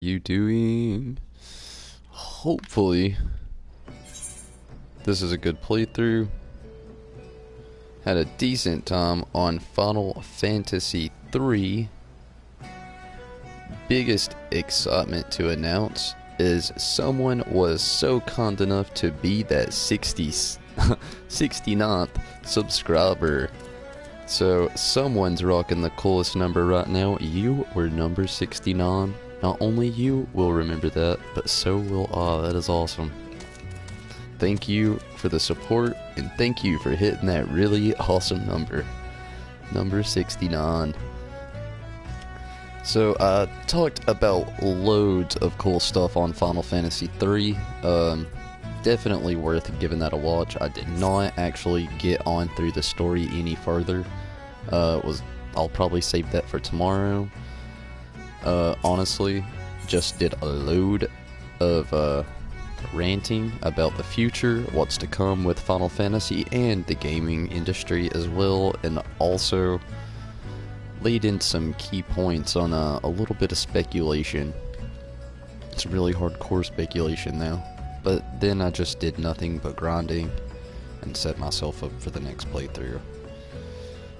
You doing? Hopefully, this is a good playthrough. Had a decent time on Final Fantasy XIII. Biggest excitement to announce is someone was so kind enough to be that 69th subscriber. So someone's rocking the coolest number right now. You were number 69. Not only you will remember that, but so will I. That is awesome. Thank you for the support, and thank you for hitting that really awesome number. Number 69. So I talked about loads of cool stuff on Final Fantasy III. Definitely worth giving that a watch. I did not actually get on through the story any further. I'll probably save that for tomorrow. Honestly, just did a load of ranting about the future, what's to come with Final Fantasy and the gaming industry as well, and also laid in some key points on a little bit of speculation. It's really hardcore speculation now, but then I just did nothing but grinding and set myself up for the next playthrough.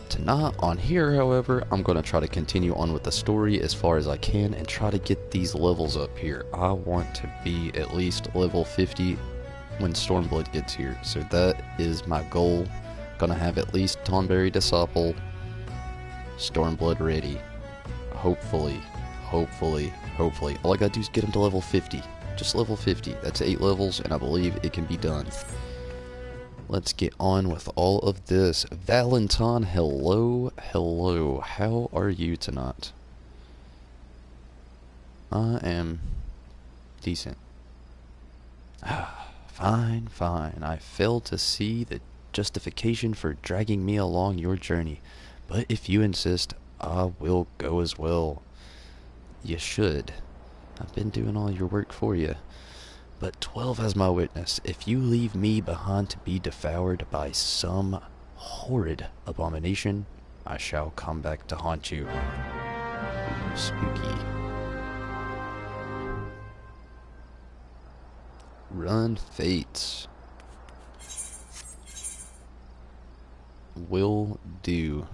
Tonight on here, however, I'm going to try to continue on with the story as far as I can and try to get these levels up here. I want to be at least level 50 when Stormblood gets here, so that is my goal. Gonna have at least Tonberry Disciple, Stormblood ready. Hopefully. All I gotta do is get him to level 50. Just level 50. That's 8 levels, and I believe it can be done. Let's get on with all of this. Valentine, hello. How are you tonight? I am decent. Fine. I fail to see the justification for dragging me along your journey, but if you insist, I will go as well. You should. I've been doing all your work for you. But 12 as my witness. If you leave me behind to be devoured by some horrid abomination, I shall come back to haunt you. Ooh, spooky. Run fates. Will do.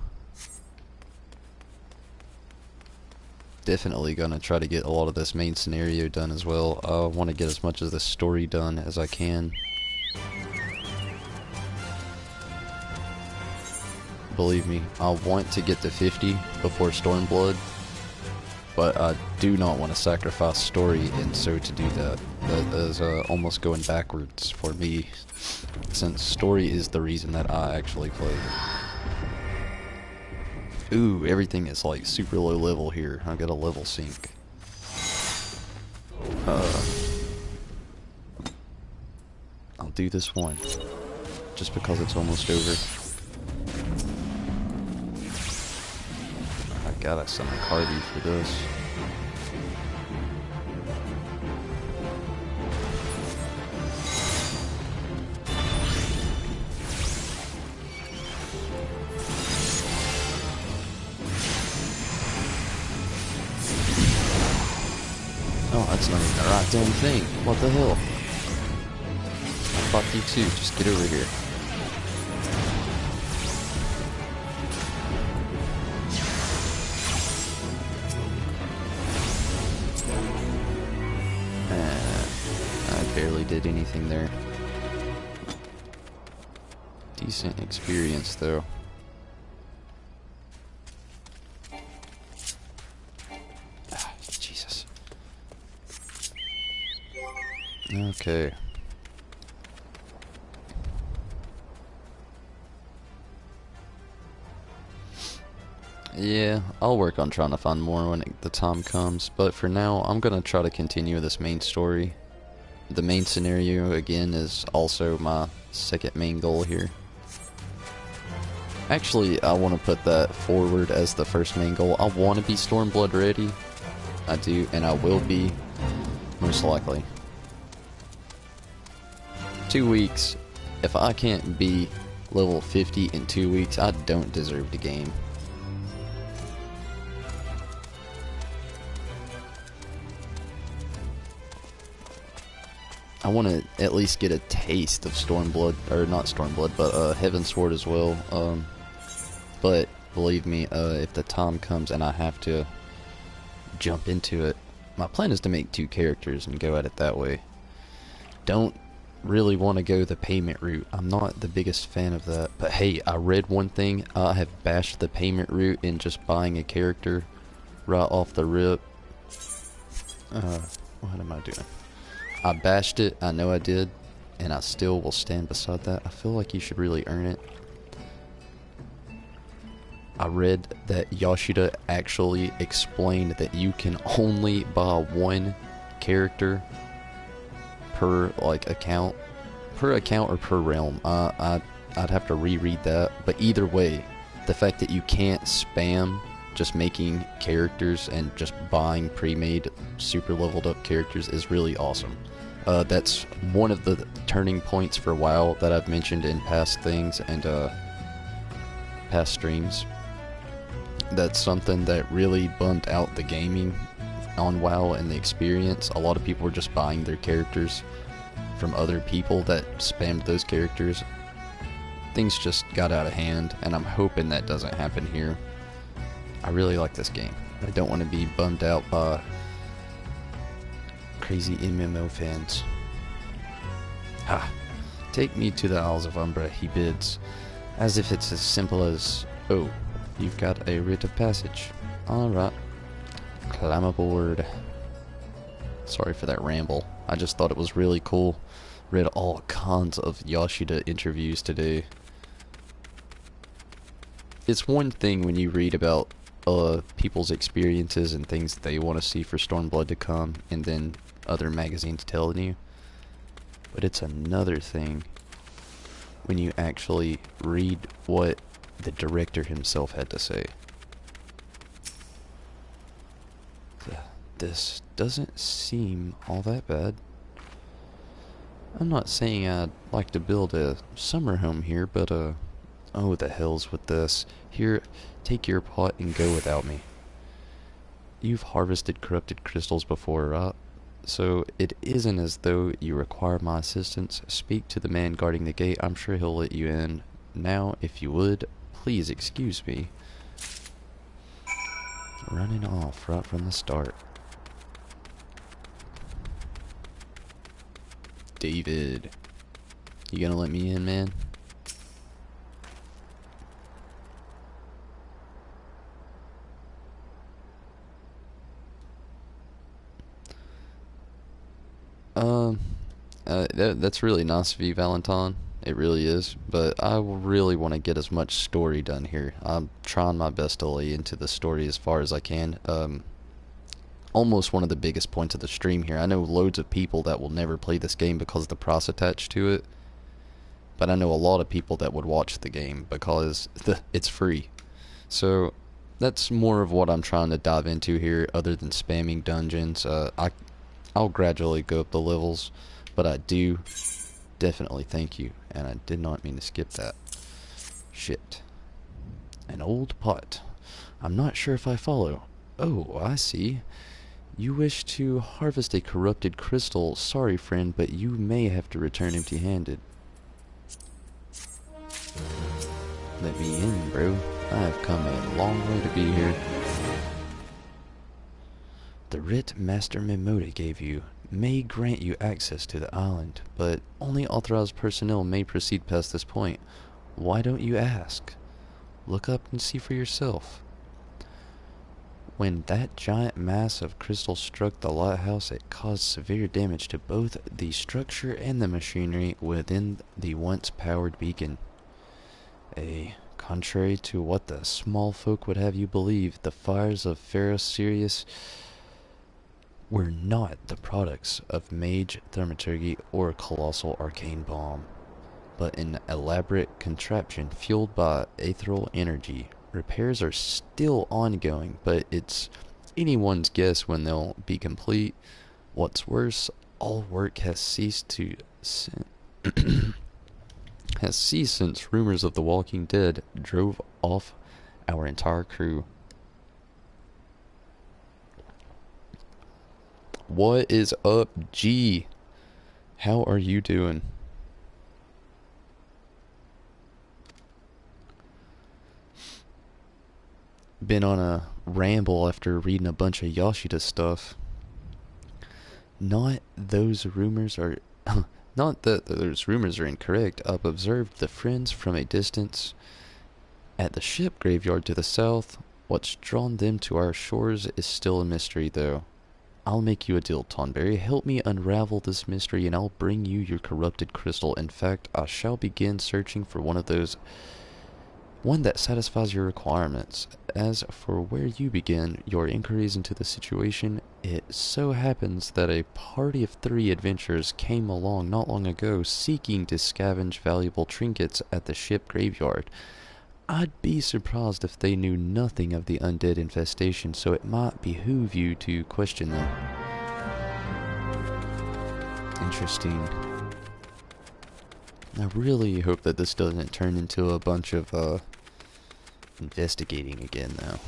Definitely gonna try to get a lot of this main scenario done as well. I want to get as much of the story done as I can. Believe me, I want to get to 50 before Stormblood, but I do not want to sacrifice story, and so to do that, that is almost going backwards for me, since story is the reason that I actually play. Ooh, everything is like super low level here. I got a level sync. I'll do this one, just because it's almost over. I gotta summon Carby for this. Oh, that's not even the right damn thing. What the hell? Fuck you too, just get over here. I barely did anything there. Decent experience though. Okay. Yeah, I'll work on trying to find more when the time comes, but for now, I'm gonna try to continue this main story. The main scenario, again, is also my second main goal here. Actually, I want to put that forward as the first main goal. I want to be Stormblood ready. I do, and I will be, most likely. 2 weeks. If I can't be level 50 in 2 weeks, I don't deserve the game. I want to at least get a taste of Stormblood, or not Stormblood, but Heavensward as well. But believe me, if the time comes and I have to jump into it, my plan is to make 2 characters and go at it that way. Don't really want to go the payment route. I'm not the biggest fan of that. But hey, I read one thing. I have bashed the payment route in just buying a character right off the rip. What am I doing? I bashed it, I know I did, and I still will stand beside that. I feel like you should really earn it. I read that Yoshida actually explained that you can only buy 1 character per account or per realm. I'd have to reread that, but either way, the fact that you can't spam just making characters and just buying pre-made super leveled up characters is really awesome. That's one of the turning points for WoW that I've mentioned in past things and past streams. That's something that really bummed out the gaming on WoW and the experience. A lot of people were just buying their characters from other people that spammed those characters. Things just got out of hand, and I'm hoping that doesn't happen here. I really like this game. I don't want to be bummed out by crazy MMO fans. Ha! Take me to the Isles of Umbra, he bids, as if it's as simple as, oh, you've got a writ of passage. Alright. Climb aboard. Sorry for that ramble. I just thought it was really cool. Read all kinds of Yoshida interviews today. It's one thing when you read about people's experiences and things that they want to see for Stormblood to come, and then other magazines telling you. But it's another thing when you actually read what the director himself had to say. This doesn't seem all that bad. I'm not saying I'd like to build a summer home here, but oh, the hells with this. Here, take your pot and go without me. You've harvested corrupted crystals before, right? So it isn't as though you require my assistance. Speak to the man guarding the gate. I'm sure he'll let you in. Now, if you would, please excuse me. Running off right from the start. David, you gonna let me in, man? That's really nice of you, Valentine. It really is, but I really want to get as much story done here. I'm trying my best to lay into the story as far as I can. Almost one of the biggest points of the stream here. I know loads of people that will never play this game because of the price attached to it, but I know a lot of people that would watch the game because it's free. So that's more of what I'm trying to dive into here, other than spamming dungeons. I'll gradually go up the levels, but I do definitely thank you, and I did not mean to skip that. Shit. An old pot. I'm not sure if I follow. Oh, I see. You wish to harvest a corrupted crystal. Sorry, friend, but you may have to return empty-handed. Let me in, bro. I have come a long way to be here. The writ Master Mimoda gave you may grant you access to the island, but only authorized personnel may proceed past this point. Why don't you ask? Look up and see for yourself. When that giant mass of crystal struck the lighthouse, it caused severe damage to both the structure and the machinery within the once powered beacon. Contrary to what the small folk would have you believe, the fires of Pharaoh Sirius were not the products of mage thaumaturgy or colossal arcane bomb, but an elaborate contraption fueled by ethereal energy. Repairs are still ongoing, but it's anyone's guess when they'll be complete. What's worse, all work has ceased since rumors of the Walking Dead drove off our entire crew. What is up, G? How are you doing? Been on a ramble after reading a bunch of Yoshida stuff. Not those rumors are... Not that those rumors are incorrect. I've observed the friends from a distance. At the ship graveyard to the south, what's drawn them to our shores is still a mystery, though. I'll make you a deal, Tonberry. Help me unravel this mystery, and I'll bring you your corrupted crystal. In fact, I shall begin searching for one that satisfies your requirements. As for where you begin your inquiries into the situation, it so happens that a party of 3 adventurers came along not long ago seeking to scavenge valuable trinkets at the ship graveyard. I'd be surprised if they knew nothing of the undead infestation, so it might behoove you to question them. Interesting. I really hope that this doesn't turn into a bunch of, investigating again, though.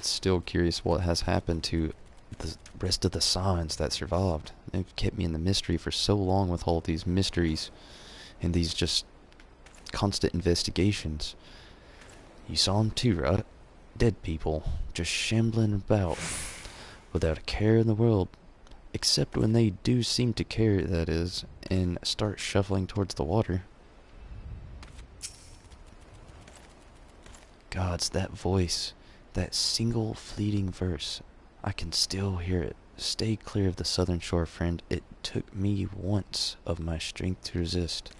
Still curious what has happened to the rest of the signs that survived. They've kept me in the mystery for so long with all these mysteries and these just constant investigations. You saw them too, right? Dead people just shambling about without a care in the world, except when they do seem to care, that is, and start shuffling towards the water. Gods, that voice, that single fleeting verse, I can still hear it. Stay clear of the southern shore, friend. It took me once of my strength to resist.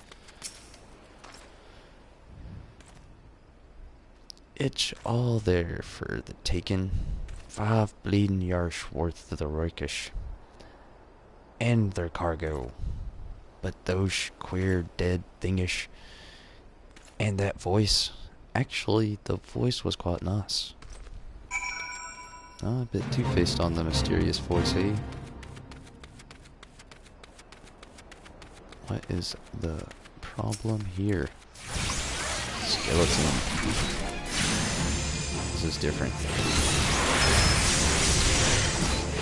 It's all there for the taking. 5 bleeding yarsh worth of the Roikish. And their cargo. But those queer dead thingish. And that voice. Actually, the voice was quite nice. Oh, a bit two-faced on the mysterious voice, eh? What is the problem here? Skeleton. This is different.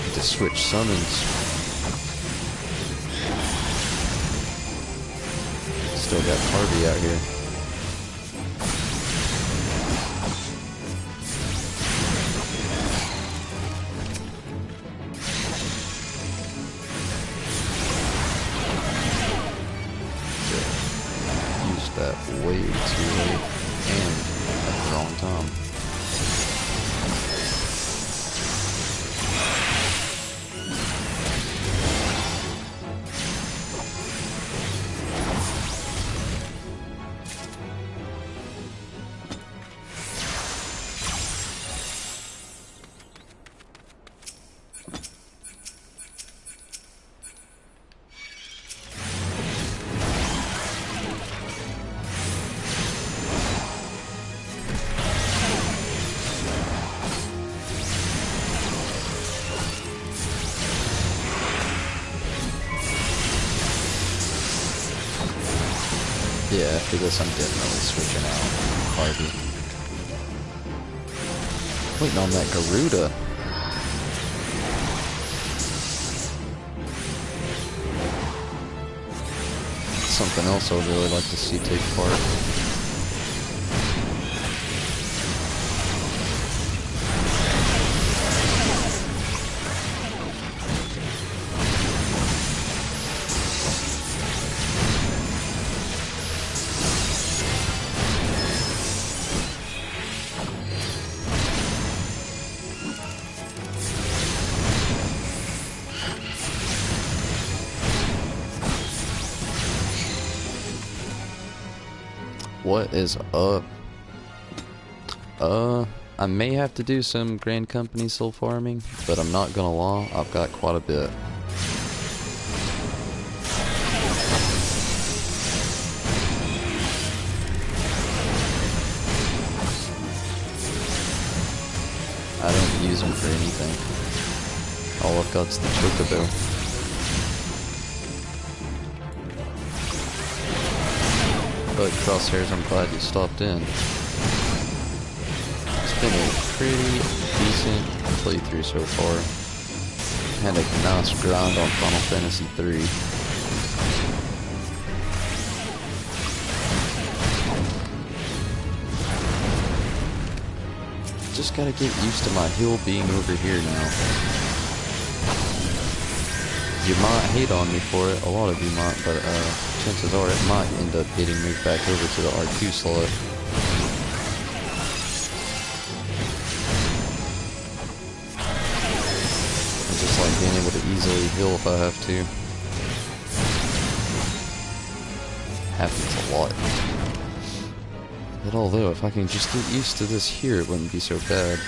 Need to switch summons. Still got Harvey out here. That way too late and at the wrong time. Yeah, after this I'm definitely switching out Harvey. Waiting on that Garuda. Something else I would really like to see take part. What is up? I may have to do some Grand Company soul farming, but I'm not gonna lie, I've got quite a bit. I don't use them for anything. All I've got's the Chocobo. But Crosshairs, I'm glad you stopped in. It's been a pretty decent playthrough so far. Had a nice grind on Final Fantasy III. Just gotta get used to my hill being over here now. You might hate on me for it, a lot of you might, but chances are it might end up getting moved back over to the R2 slot. I just like being able to easily heal if I have to. Happens a lot. But although, if I can just get used to this here, it wouldn't be so bad.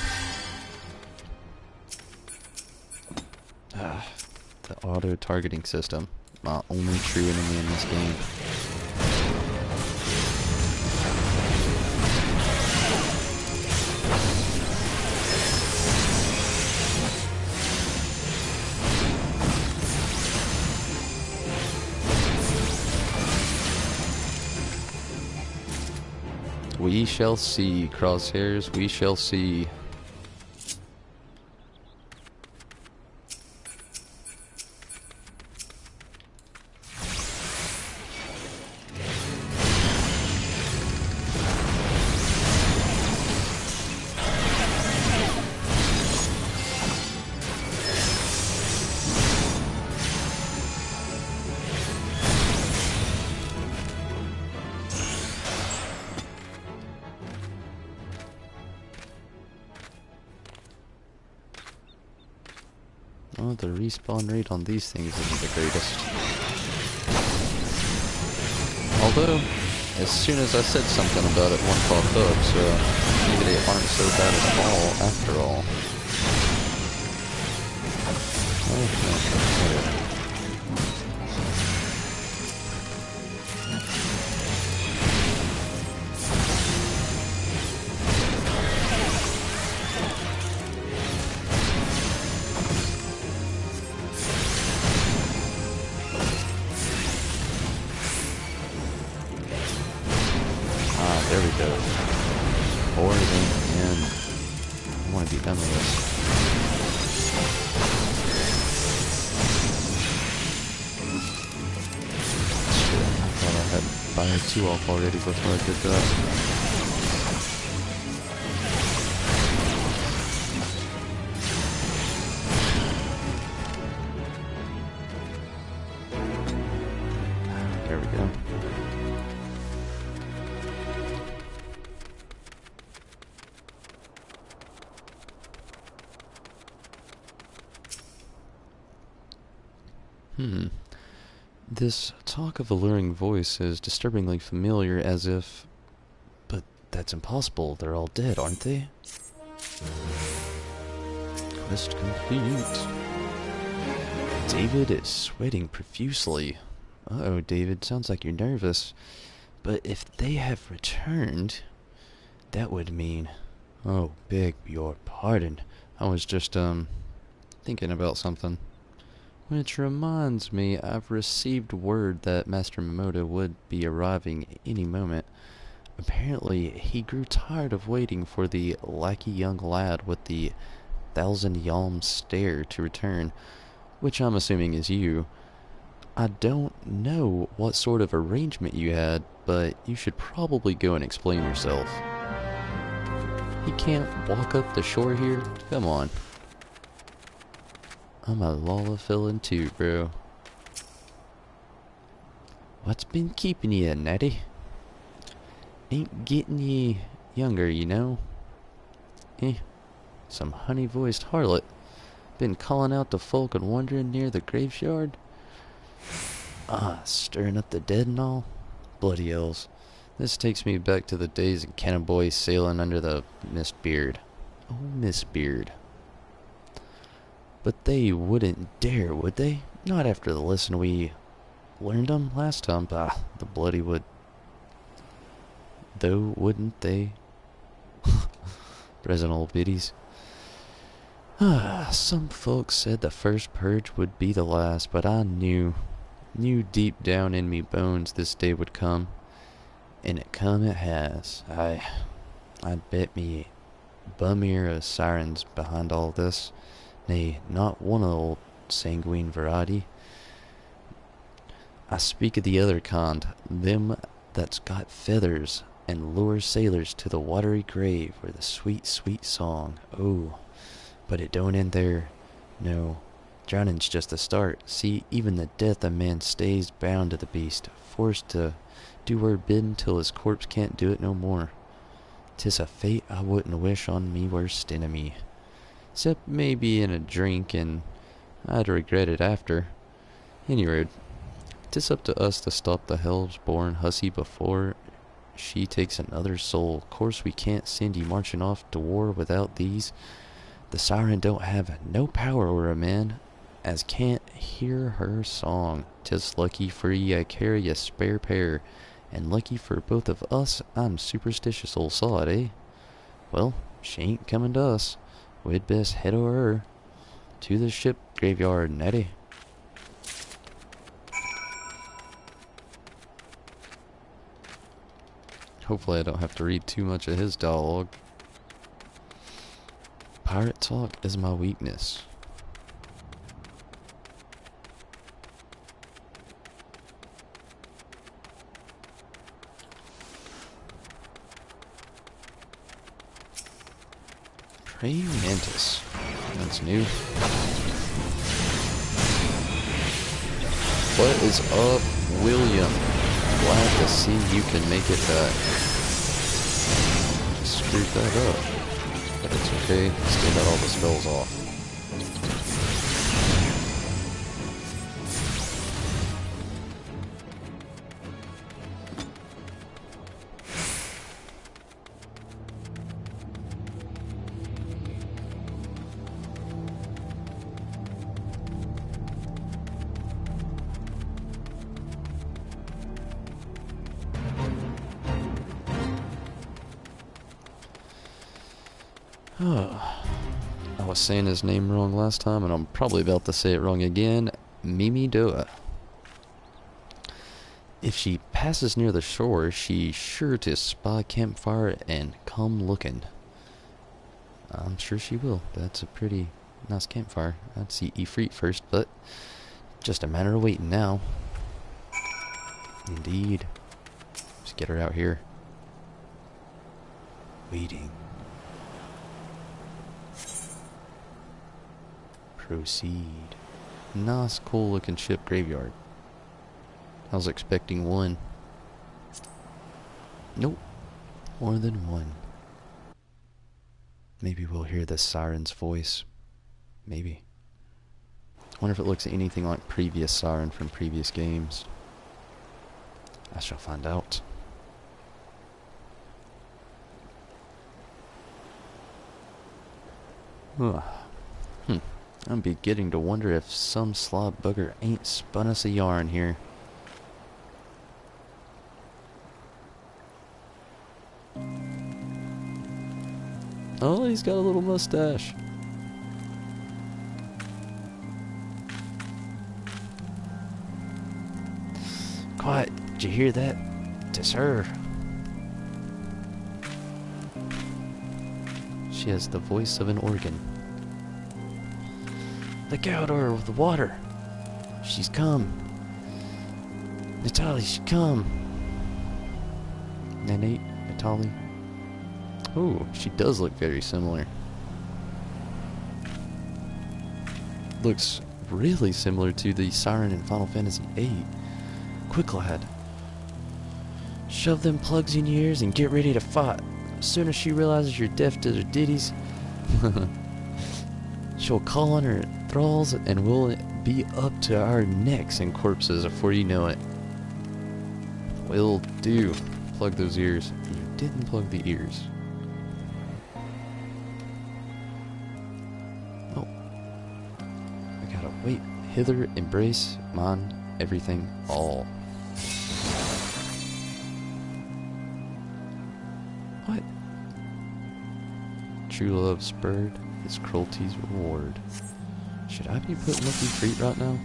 The auto-targeting system. My only true enemy in this game. We shall see, crosshairs, we shall see. Oh, the respawn rate on these things isn't the greatest. Although, as soon as I said something about it, one popped up, so maybe they aren't so bad at all, after all. Oh, no, whatever. There we go. Or then, I want to be done with this. Shit, I thought I had fired 2 off already before I did that. There we go. This talk of alluring voice is disturbingly familiar, as if... But that's impossible, they're all dead, aren't they? Quest complete. David is sweating profusely. Uh-oh, David, sounds like you're nervous. But if they have returned, that would mean... Oh, beg your pardon. I was just, thinking about something. Which reminds me, I've received word that Master Momoda would be arriving any moment. Apparently, he grew tired of waiting for the lackey young lad with the 1,000 yalm stare to return, which I'm assuming is you. I don't know what sort of arrangement you had, but you should probably go and explain yourself. He can't walk up the shore here? Come on. I'm a Lola villain too, bro. What's been keeping you, Natty? Ain't getting ye younger, you know. Some honey-voiced harlot. Been calling out to folk and wandering near the graveyard? Stirring up the dead and all? Bloody elves. This takes me back to the days of Cannon Boy sailing under the Mistbeard. Oh, Mistbeard. But they wouldn't dare, would they? Not after the lesson we learned them last time. Bah, the bloody would. Though, wouldn't they? Present old biddies. Some folks said the first purge would be the last, but I knew deep down in me bones this day would come. And it has. I'd bet bum ear of sirens behind all this. Nay, not one sanguine variety. I speak of the other kind, them that's got feathers and lure sailors to the watery grave with a sweet, sweet song. Oh, but it don't end there. No, drowning's just the start. See, even the death of man stays bound to the beast, forced to do her bidding till his corpse can't do it no more. 'Tis a fate I wouldn't wish on me worst enemy. 'Cept maybe in a drink, and I'd regret it after. Anyway, 'tis up to us to stop the hell's-born hussy before she takes another soul. Course we can't send ye marching off to war without these. The siren don't have no power o'er a man as can't hear her song. 'Tis lucky for ye I carry a spare pair, and lucky for both of us I'm superstitious old sod, eh? Well, she ain't coming to us. We'd best head o'er her to the ship graveyard, Nettie. Hopefully I don't have to read too much of his dialogue. Pirate talk is my weakness. Praying mantis. That's new. What is up, William? Glad to see you can make it back. Just screwed that up. But it's okay, still got all the spells off. I was saying his name wrong last time, and I'm probably about to say it wrong again. Mimi Doa. If she passes near the shore, she's sure to spy a campfire and come looking. I'm sure she will. That's a pretty nice campfire. I'd see Ifrit first, but just a matter of waiting now. Indeed. Let's get her out here. Waiting. Proceed. Nice, cool looking ship graveyard. I was expecting one. Nope. More than one. Maybe we'll hear the siren's voice. Maybe. Wonder if it looks anything like previous siren from previous games. I shall find out. I'm beginning to wonder if some slob bugger ain't spun us a yarn here. Oh, he's got a little mustache. Quiet, did you hear that? 'Tis her. She has the voice of an organ. Look out over the water. She's come. Natalie, she's come. Nanate, Natalie. Oh, she does look very similar. Looks really similar to the siren in Final Fantasy VIII. Quick, lad. Shove them plugs in your ears and get ready to fight. As soon as she realizes you're deaf to her ditties, she'll call on her thralls and we'll be up to our necks in corpses before you know it. Will do. Plug those ears. You didn't plug the ears. Oh. I gotta wait. Hither, embrace, mine, everything, all. What? True love spurred, its cruelty's reward. Should I be putting Lucky Freet right now?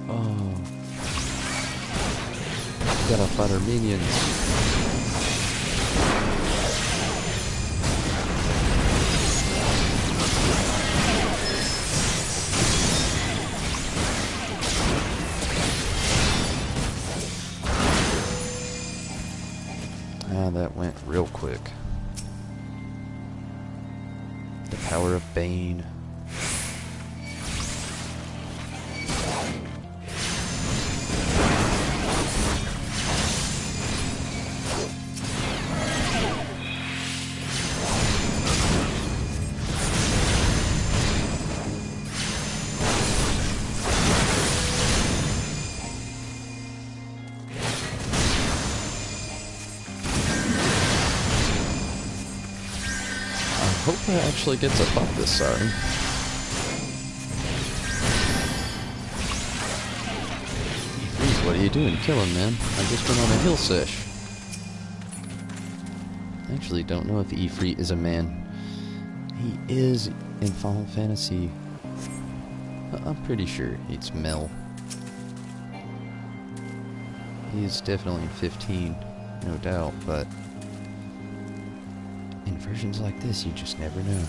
Oh. Gotta fight our minions. quick. The power of Bane. I hope that actually gets a buff this siren. Freeze, what are you doing? Kill him, man. I just went on a hill sesh. I actually don't know if Ifrit is a man. He is in Final Fantasy. I'm pretty sure it's Mel. He is definitely 15, no doubt, but in versions like this, you just never know.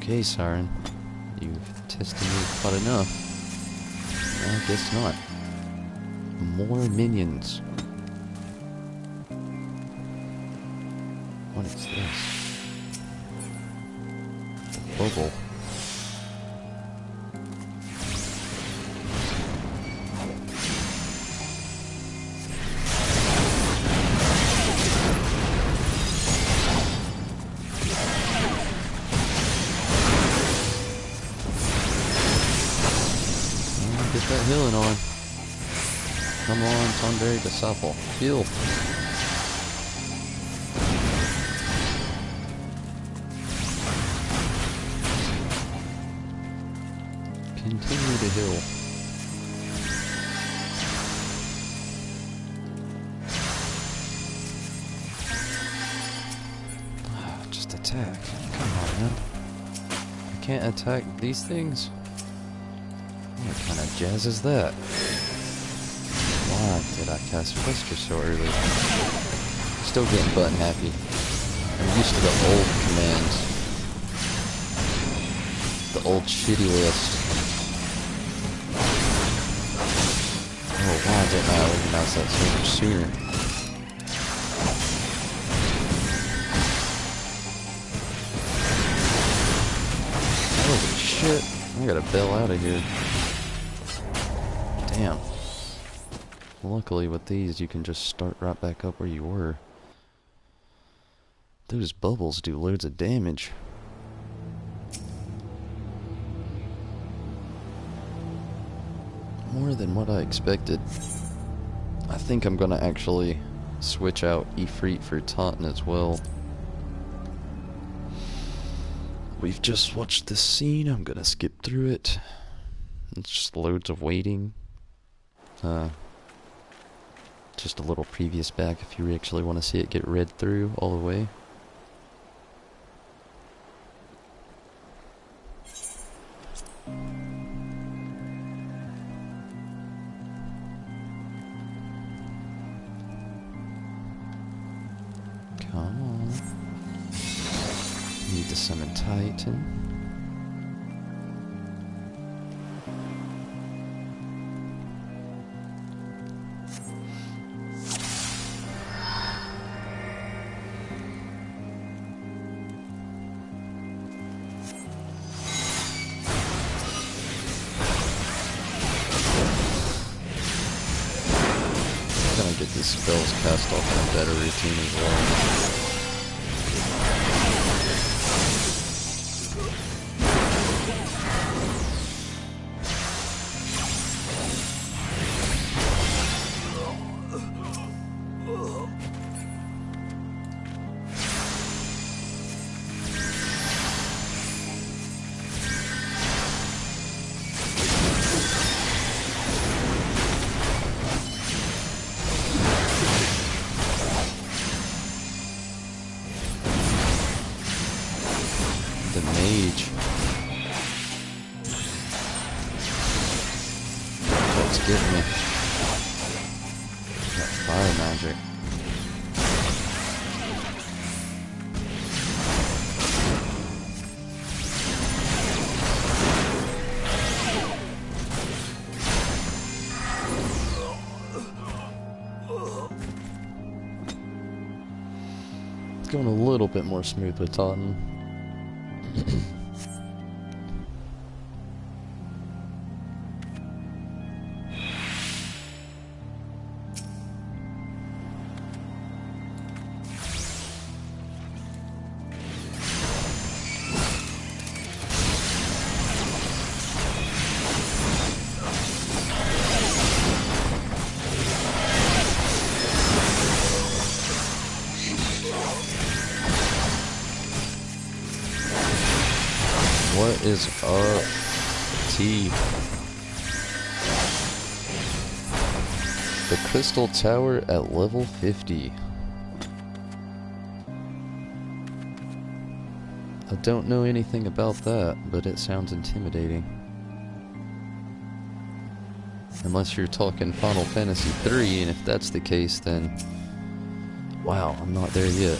Okay, Siren. You've tested me quite enough. I guess not. More minions. What is this? The bubble. Get that healing on. Come on, Thornberry Disciple. Heal. Continue to heal. Just attack. Come on, man. I can't attack these things? What kind of jazz is that? Why did I cast Flister so early? Still getting button happy. I'm used to the old commands. The old shitty list. Oh, why didn't I organize that so much sooner? Holy shit. I gotta bail out of here. Damn. Luckily with these you can just start right back up where you were. Those bubbles do loads of damage. More than what I expected. I think I'm gonna actually switch out Ifrit for Taunton as well. We've just watched this scene, I'm gonna skip through it. It's just loads of waiting. Just a little previous back if you actually want to see it get read through all the way. Come on. Need to summon Titan. Get these spells cast off in a better routine as well. Fire magic. It's going a little bit more smooth with Totten. What is up, T? The Crystal Tower at level 50. I don't know anything about that, but it sounds intimidating. Unless you're talking Final Fantasy III, and if that's the case, then... Wow, I'm not there yet.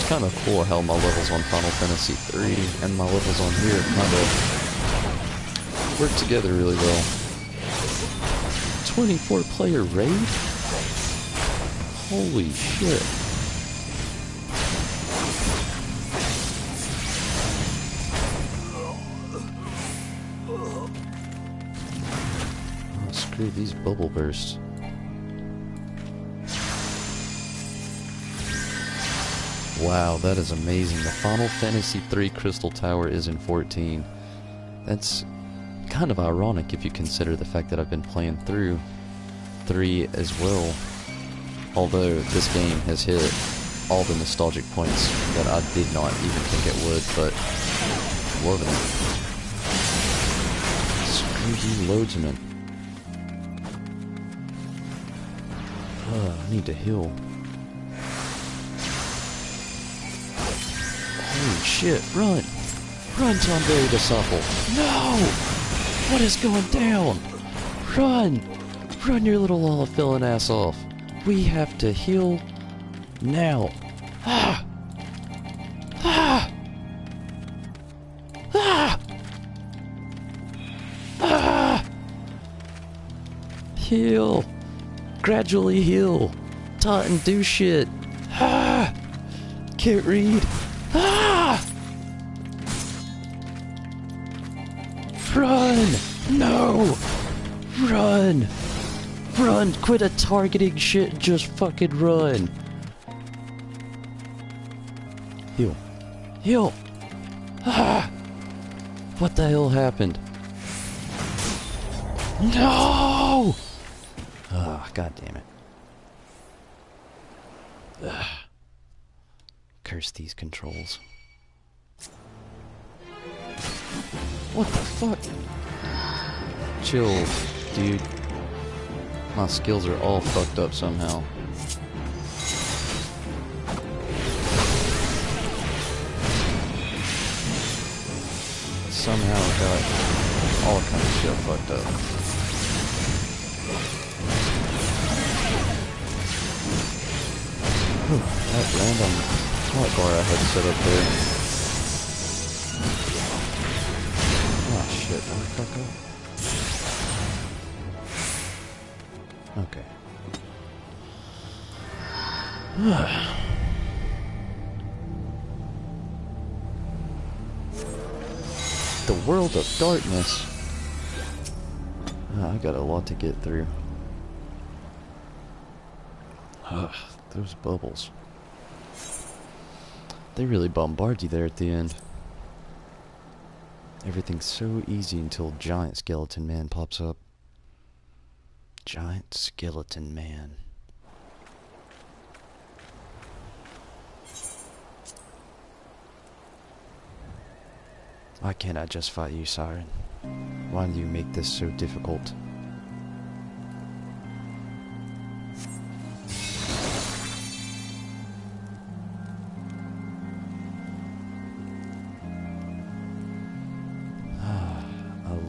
Kind of cool how my levels on Final Fantasy III and my levels on here kind of work together really well. 24 player raid? Holy shit. Oh, screw these bubble bursts. Wow, that is amazing. The Final Fantasy III Crystal Tower is in 14. That's kind of ironic if you consider the fact that I've been playing through 3 as well. Although this game has hit all the nostalgic points that I did not even think it would, but loving it. Screw you, loadsman. I need to heal. Holy shit, run! Run, Tomberry Disciple! No! What is going down? Run! Run your little Lolafillin ass off! We have to heal now! Ah! Ah! Ah! Ah! Heal! Gradually heal! Totten, do shit! Ah! Can't read! Ah! Run! No! Run! Run! Quit a targeting shit, just fucking run! Heal. Heal! Ah! What the hell happened? No! Ah, god damn it. Ugh. Curse these controls. What the fuck? Chill, dude. My skills are all fucked up somehow. Somehow I got all kinds of shit fucked up. That random hotbar I had set up there. Oh shit, motherfucker. Okay. The World of Darkness. I got a lot to get through. Those bubbles. They really bombard you there at the end. Everything's so easy until Giant Skeleton Man pops up. Giant Skeleton Man. Why can't I just fight you, Siren? Why do you make this so difficult?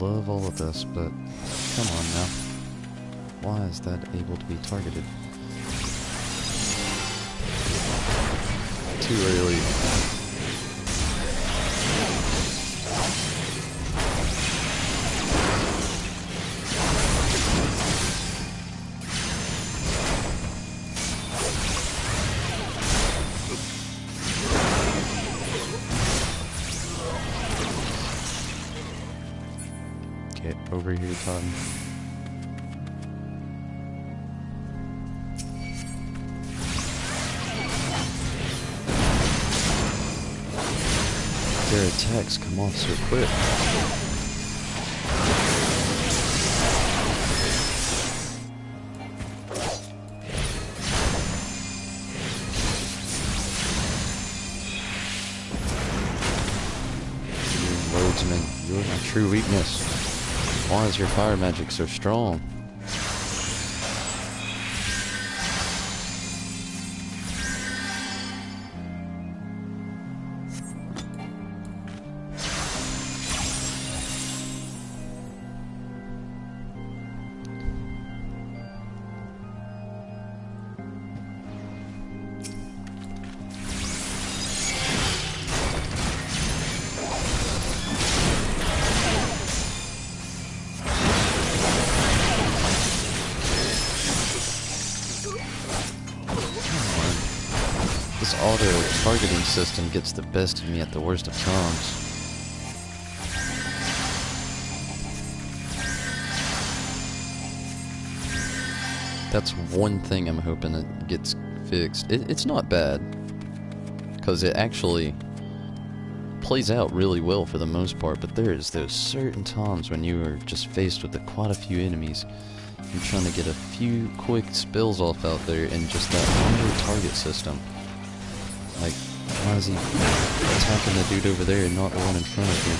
love all of this, but come on now. Why is that able to be targeted? Too early. Get over here, Todd. Their attacks come off so quick. Loadsman, you're my true weakness. Why is your fire magic so strong? This auto-targeting system gets the best of me at the worst of times. That's one thing I'm hoping it gets fixed. It's not bad, because it actually plays out really well for the most part, but there's those certain times when you are just faced with quite a few enemies and trying to get a few quick spells off out there, and just that auto-target system. Like, why is he attacking the dude over there and not the one in front of him?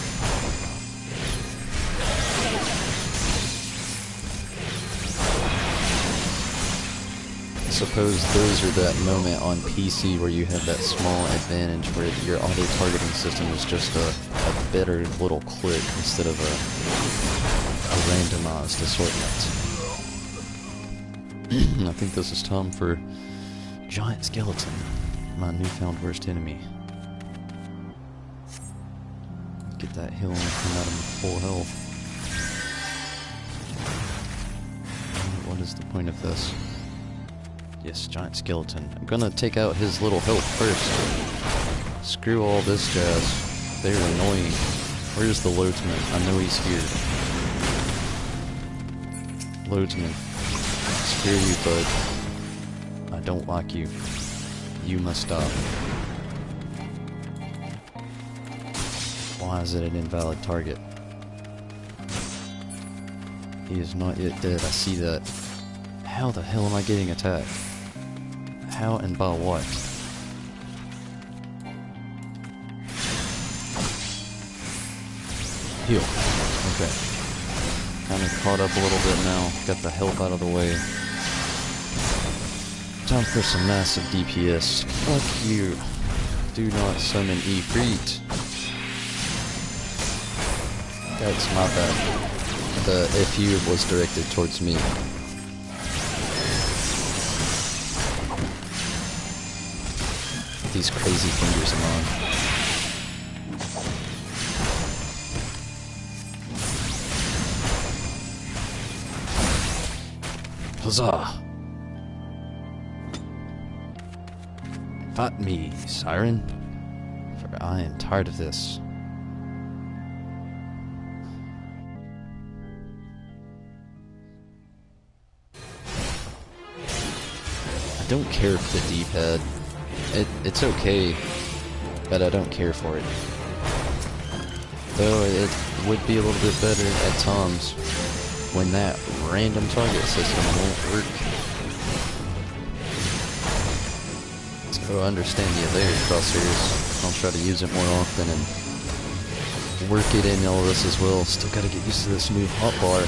I suppose those are that moment on PC where you have that small advantage where your auto-targeting system is just a better little click instead of a randomized assortment. I think this is time for Giant Skeleton. My newfound worst enemy. Get that heal and come out of full health. What is the point of this? Yes, Giant Skeleton. I'm gonna take out his little health first. Screw all this jazz. They're annoying. Where's the loadsman? I know he's here. Loadsman. Screw you, bud. I don't like you. You must stop. Why is it an invalid target? He is not yet dead. I see that. How the hell am I getting attacked? How and by what? Heal. Okay. Kind of caught up a little bit now. Got the health out of the way. Time for some massive DPS. Fuck you. Do not summon Ifrit. That's my bad. The FU was directed towards me. These crazy fingers of mine. Huzzah! Fight me, Siren, for I am tired of this. I don't care for the D-pad. It's okay, but I don't care for it. Though it would be a little bit better at times when that random target system won't work. So I understand you there, Crosshairs. I'll try to use it more often and work it in all this as well. Still gotta get used to this new hotbar.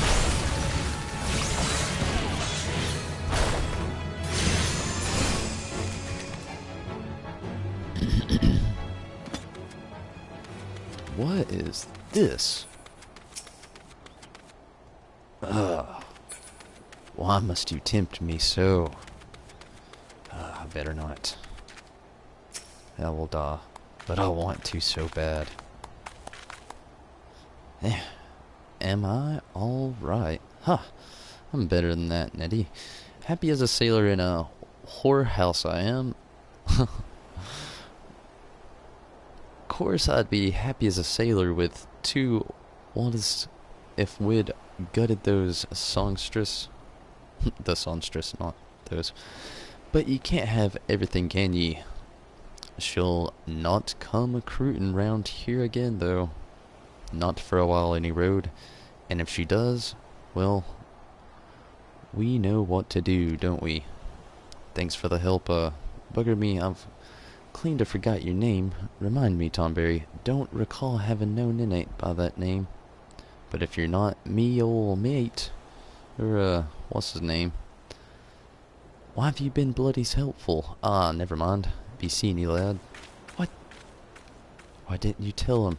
What is this? Why must you tempt me so? I better not. I will die. But I want to so bad. Am I alright? Huh. I'm better than that, Nettie. Happy as a sailor in a whorehouse I am. Of course I'd be happy as a sailor with two... What is... If we'd gutted those songstress... the songstress, not those. But you can't have everything, can ye? She'll not come a-cruitin' round here again, though. Not for a while, any road. And if she does, well... We know what to do, don't we? Thanks for the help, bugger me, I've clean to forgot your name. Remind me, Tomberry. Don't recall having known innate by that name. But if you're not me ol' mate, or, what's his name? Why have you been bloody's helpful? Ah, never mind. Be seeing you, lad. What? Why didn't you tell him?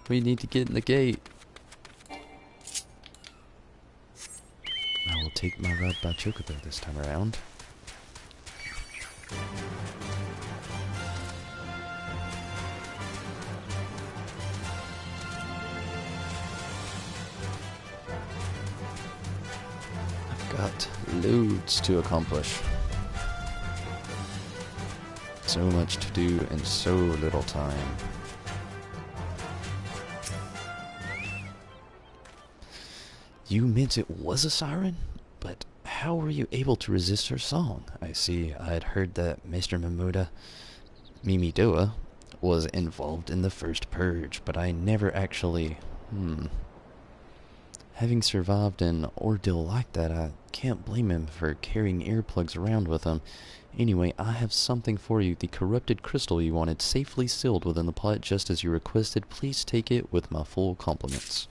We need to get in the gate. I will take my ride by Chocobo this time around. I've got loads to accomplish. So much to do in so little time. You meant it was a siren? But how were you able to resist her song? I see, I had heard that Mr. Mimidoa was involved in the first purge, but I never actually... Having survived an ordeal like that, I can't blame him for carrying earplugs around with him. Anyway, I have something for you. The corrupted crystal you wanted, safely sealed within the pot just as you requested. Please take it with my full compliments.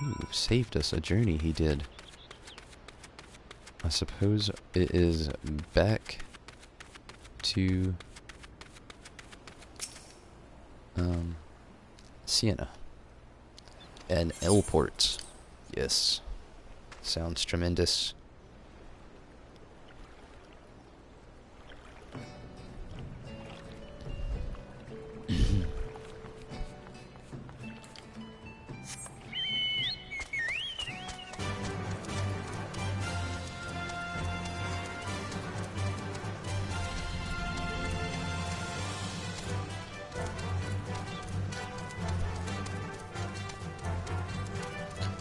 Ooh, saved us a journey, he did. I suppose it is back to Sienna and L-port. Yes, sounds tremendous.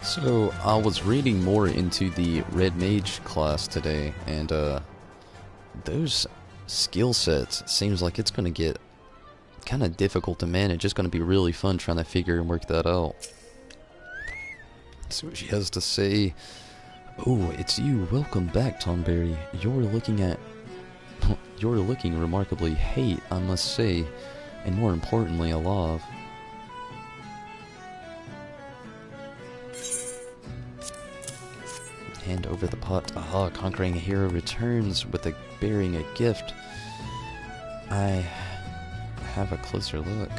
So, I was reading more into the Red Mage class today, and those skill sets, seems like it's going to get kind of difficult to manage. It's going to be really fun trying to figure and work that out. See what she has to say. Oh, it's you. Welcome back, Tomberry. You're looking remarkably hate, I must say, and more importantly, alive. Hand over the pot. Aha, conquering a hero returns with bearing a gift. I have a closer look.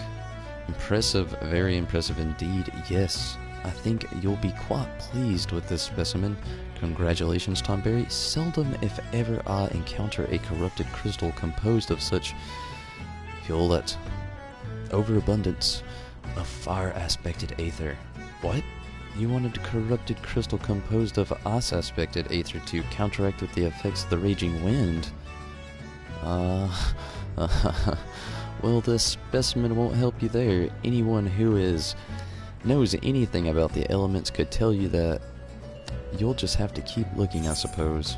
Impressive, very impressive indeed. Yes, I think you'll be quite pleased with this specimen. Congratulations, Tomberry. Seldom, if ever, I encounter a corrupted crystal composed of such violet overabundance of fire-aspected aether. What? You wanted a corrupted crystal composed of ice-aspected aether to counteract with the effects of the raging wind. Well, this specimen won't help you there. Anyone who knows anything about the elements could tell you that. You'll just have to keep looking, I suppose.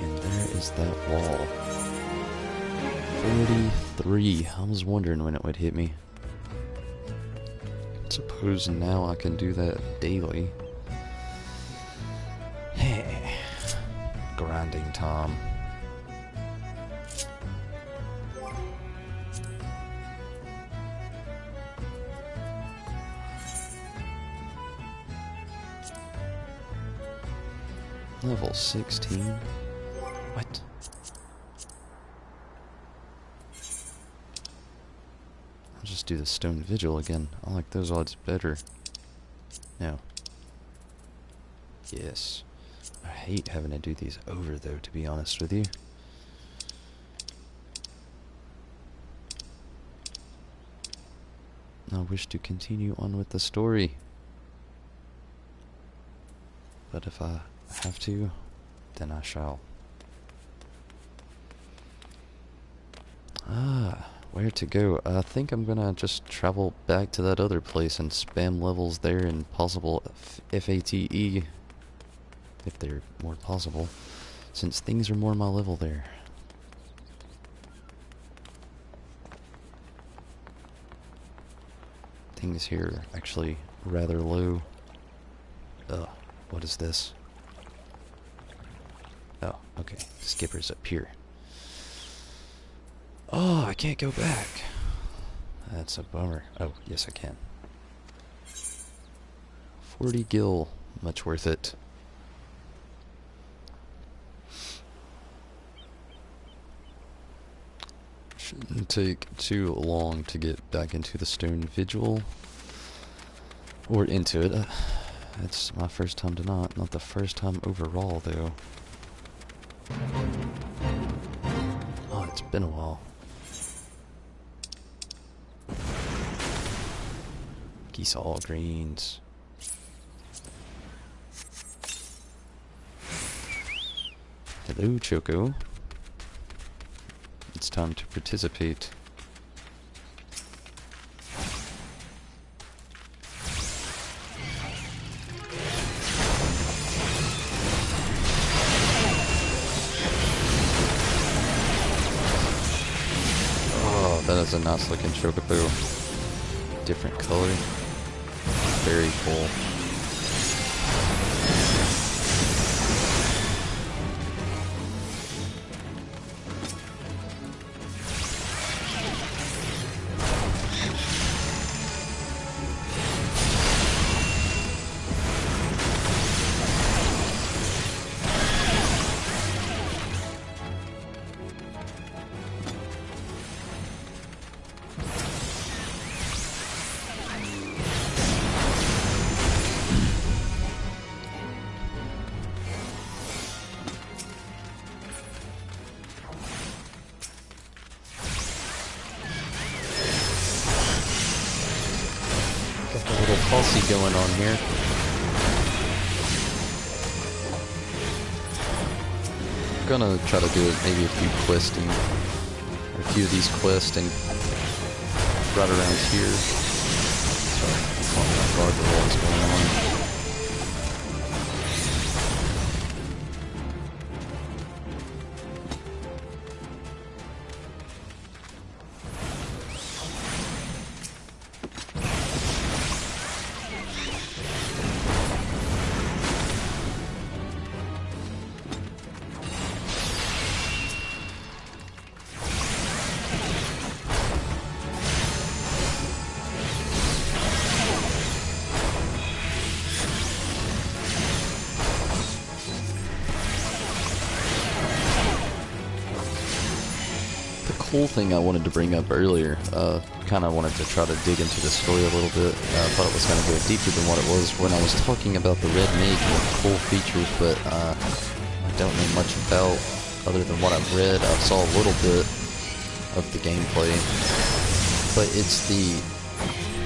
And there is that wall. 43. I was wondering when it would hit me. Suppose now I can do that daily. Grinding Tom. Level 16? What? I'll just do the Stone Vigil again. I like those odds better. No. Yes. I hate having to do these over, though, to be honest with you. I wish to continue on with the story. But if I have to, then I shall. Where to go? I think I'm gonna just travel back to that other place and spam levels there and possible FATE, if they're more possible, since things are more my level there. Things here are actually rather low. What is this? Oh, okay. Skipper's up here. Oh, I can't go back. That's a bummer. Oh, yes I can. 40 gil. Much worth it. Shouldn't take too long to get back into the Stone Vigil. Or into it. It's my first time to not the first time overall, though. Oh, it's been a while. Geese all greens. Hello, Choco. It's time to participate. Oh, that is a nice looking Chocobo. Different color. Very cool. Posse going on here. I'm gonna try to do maybe a few questing, or a few of these quests and right around here. So I'm not guard with what's going on. Cool thing I wanted to bring up earlier, kind of wanted to try to dig into the story a little bit. I thought it was going to go deeper than what it was when I was talking about the Red Mage and the cool features, but I don't know much about, other than what I've read. I saw a little bit of the gameplay, but it's the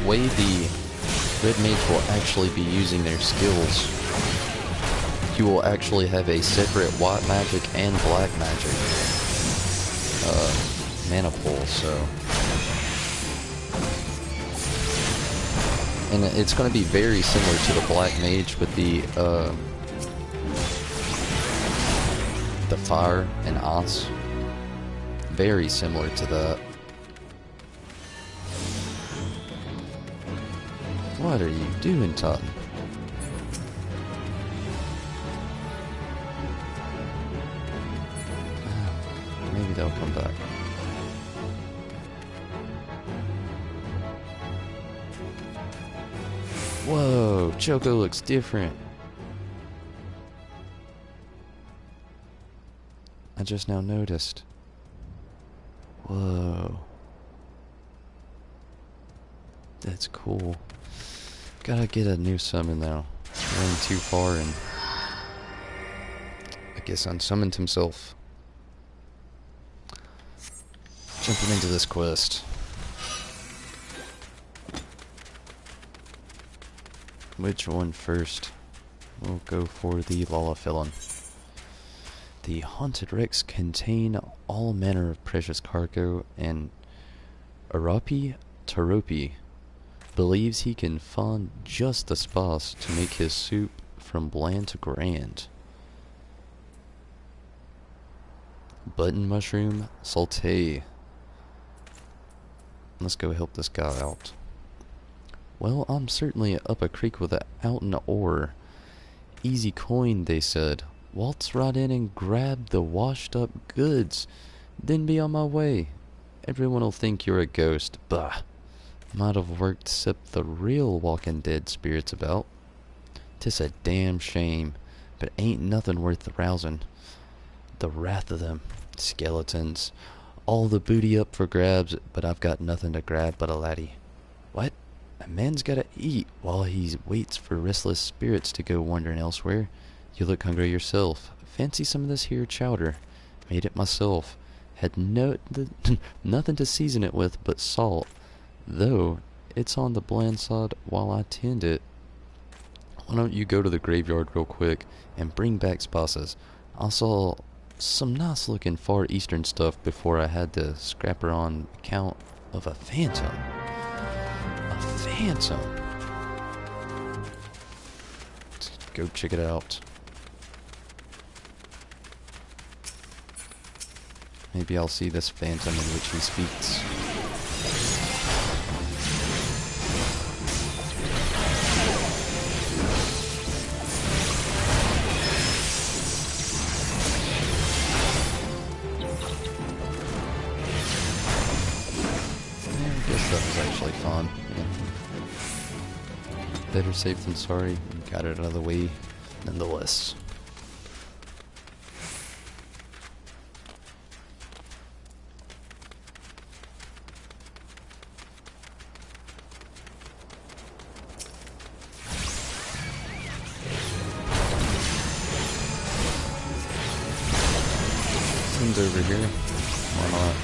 way the Red Mage will actually be using their skills. You will actually have a separate white magic and black magic mana pool, so, and it's going to be very similar to the Black Mage with the fire and ice. Very similar to that. What are you doing, Totten? Maybe they'll come back. Whoa, Choco looks different. I just now noticed. Whoa. That's cool. Gotta get a new summon though. Running too far and guess unsummoned himself. Jumping into this quest. Which one first? We'll go for the Lullaphilin. The haunted wrecks contain all manner of precious cargo, and Arapi Taropi believes he can find just the spice to make his soup from bland to grand. Button mushroom saute. Let's go help this guy out. Well, I'm certainly up a creek without an oar. Easy coin, they said. Waltz right in and grab the washed up goods. Then be on my way. Everyone'll think you're a ghost. Bah. Might have worked except the real walking dead spirits about. 'Tis a damn shame, but ain't nothing worth the rousing. The wrath of them. Skeletons. All the booty up for grabs, but I've got nothing to grab but a laddie. What? A man's gotta eat while he waits for restless spirits to go wandering elsewhere. You look hungry yourself. Fancy some of this here chowder. Made it myself. Had nothing to season it with but salt. Though, it's on the bland side while I tend it. Why don't you go to the graveyard real quick and bring back spices? I saw some nice looking Far Eastern stuff before I had to scrap her on account of a phantom. A phantom? Let's go check it out. Maybe I'll see this phantom in which he speaks. That was actually fun. Yeah. Better safe than sorry. Got it out of the way nonetheless. Someone's over here. Why not?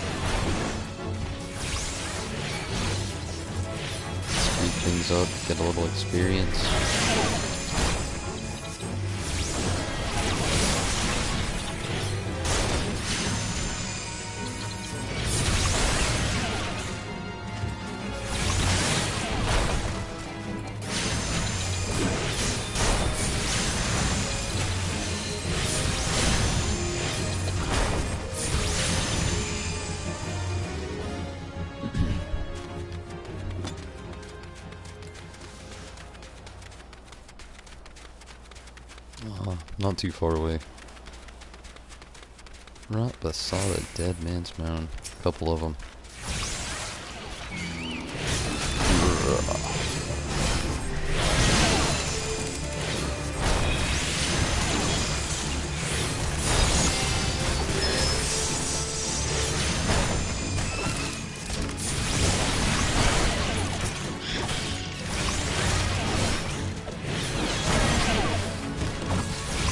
Things up, get a little experience. Not too far away. Right beside a dead man's mound. A couple of them.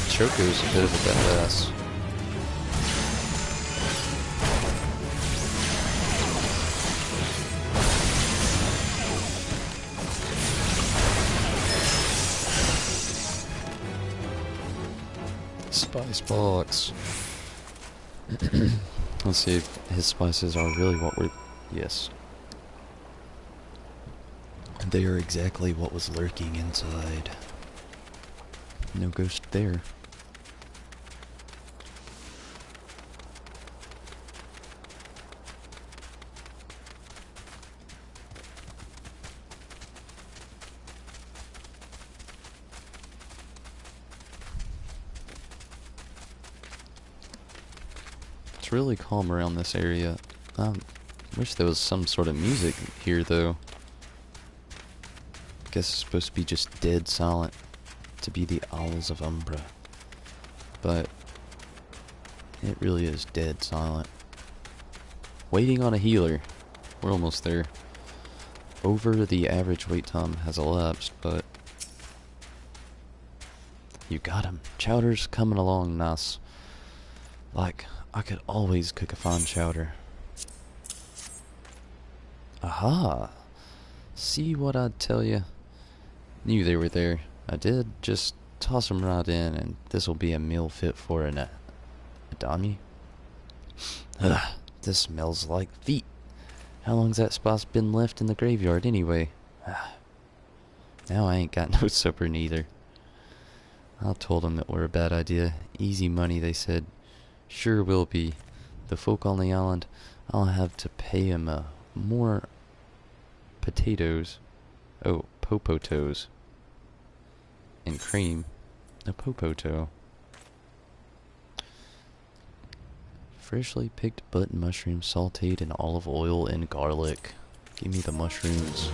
Choco's a bit of a badass. Spice box. Let's see if his spices are really what we're... Yes. They are exactly what was lurking inside. No ghost there. It's really calm around this area. I wish there was some sort of music here though. Guess it's supposed to be just dead silent. To be the Owls of Umbra. But it really is dead silent. Waiting on a healer. We're almost there. Over the average wait time has elapsed, but you got him. Chowder's coming along nice. Like, I could always cook a fine chowder. Aha! See what I'd tell you? Knew they were there. I did. Just toss 'em right in, and this'll be a meal fit for a dummy. Ugh, this smells like feet. How long's that spice been left in the graveyard anyway? Now I ain't got no supper neither. I told 'em it were a bad idea. Easy money, they said. Sure will be. The folk on the island, I'll have to pay 'em more potatoes. Oh, popotos. And cream. A popoto. Freshly picked button mushrooms sauteed in olive oil and garlic. Give me the mushrooms.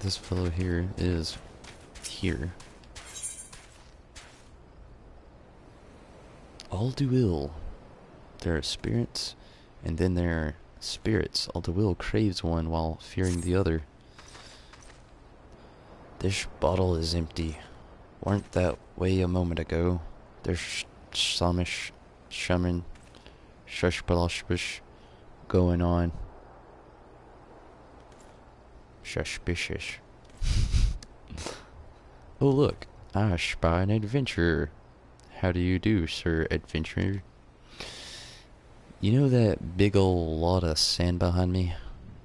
This fellow here is here. All do ill. There are spirits, and then there are spirits. All the will craves one while fearing the other. This bottle is empty. Weren't that way a moment ago. There's somish, shummin, shushpaloshpish going on. Suspicious. Oh look, I spy an adventurer. How do you do, sir adventurer? You know that big ol' lot of sand behind me?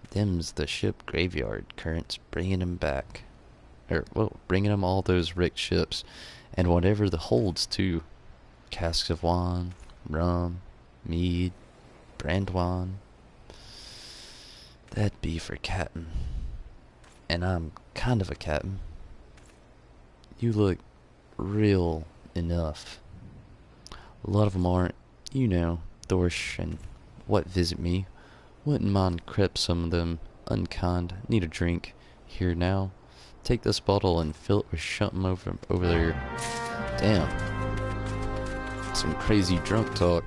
Them's the ship graveyard currents bringing 'em back. Bringing 'em all those wrecked ships, and whatever the holds too. Casks of wine, rum, mead, brand wine. That'd be for captain. And I'm kind of a captain. You look real enough. A lot of 'em aren't, you know, Thorsh and what visit me. Wouldn't mind crept some of them unkind. Need a drink. Here now. Take this bottle and fill it with something over there. Damn. Some crazy drunk talk.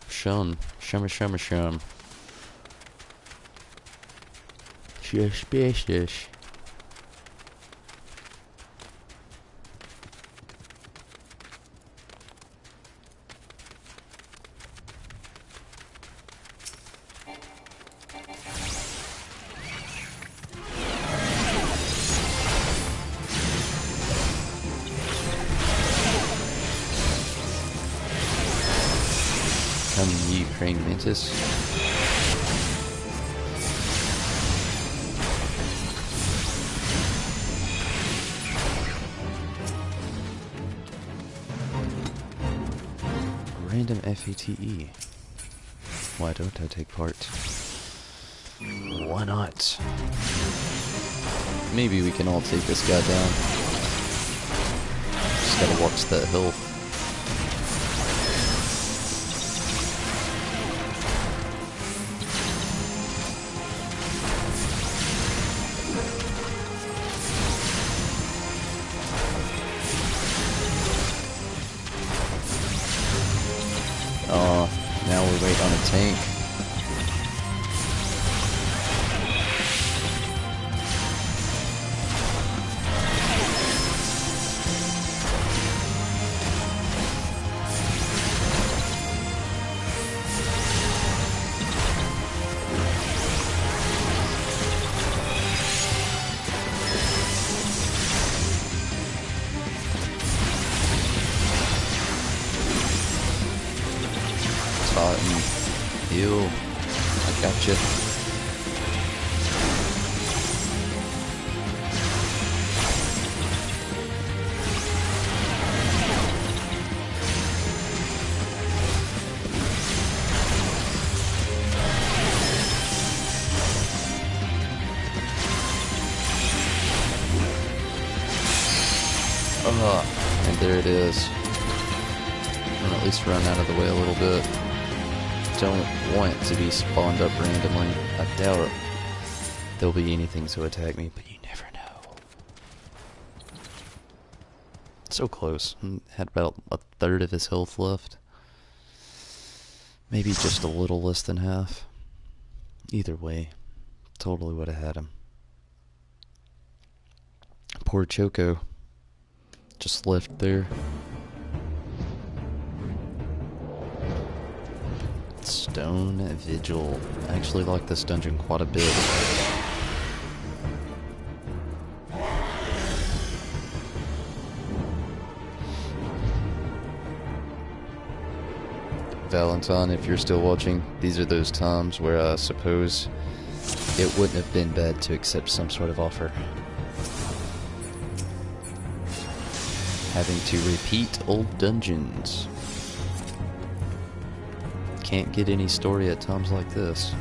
Shum. Suspicious. Come ye praying mantis. Random FATE. Why don't I take part? Why not? Maybe we can all take this guy down. Just gotta watch that health. Now we wait on a tank. Ew, I gotcha. And there it is. I'll at least run out of the way a little bit. Don't want to be spawned up randomly. I doubt there'll be anything to attack me, but you never know. So close. Had about a third of his health left. Maybe just a little less than half. Either way, totally would have had him. poor Choco. Just left there. Stone Vigil. I actually like this dungeon quite a bit. Valentine, if you're still watching, these are those times where I suppose it wouldn't have been bad to accept some sort of offer. Having to repeat old dungeons. Can't get any story at times like this.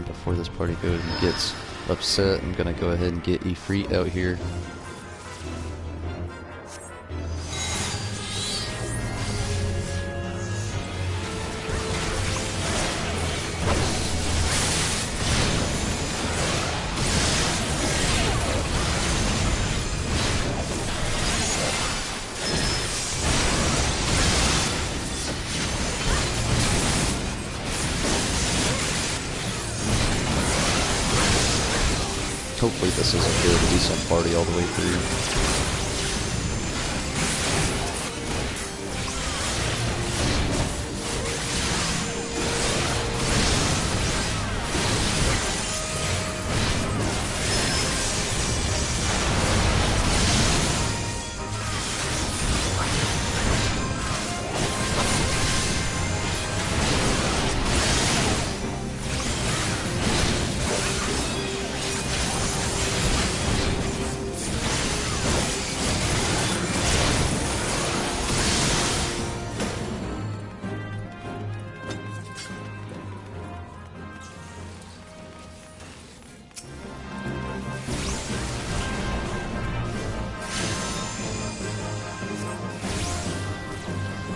Before this party goes and gets upset, I'm gonna go ahead and get Ifrit out here. Hopefully this is a good, decent party all the way through.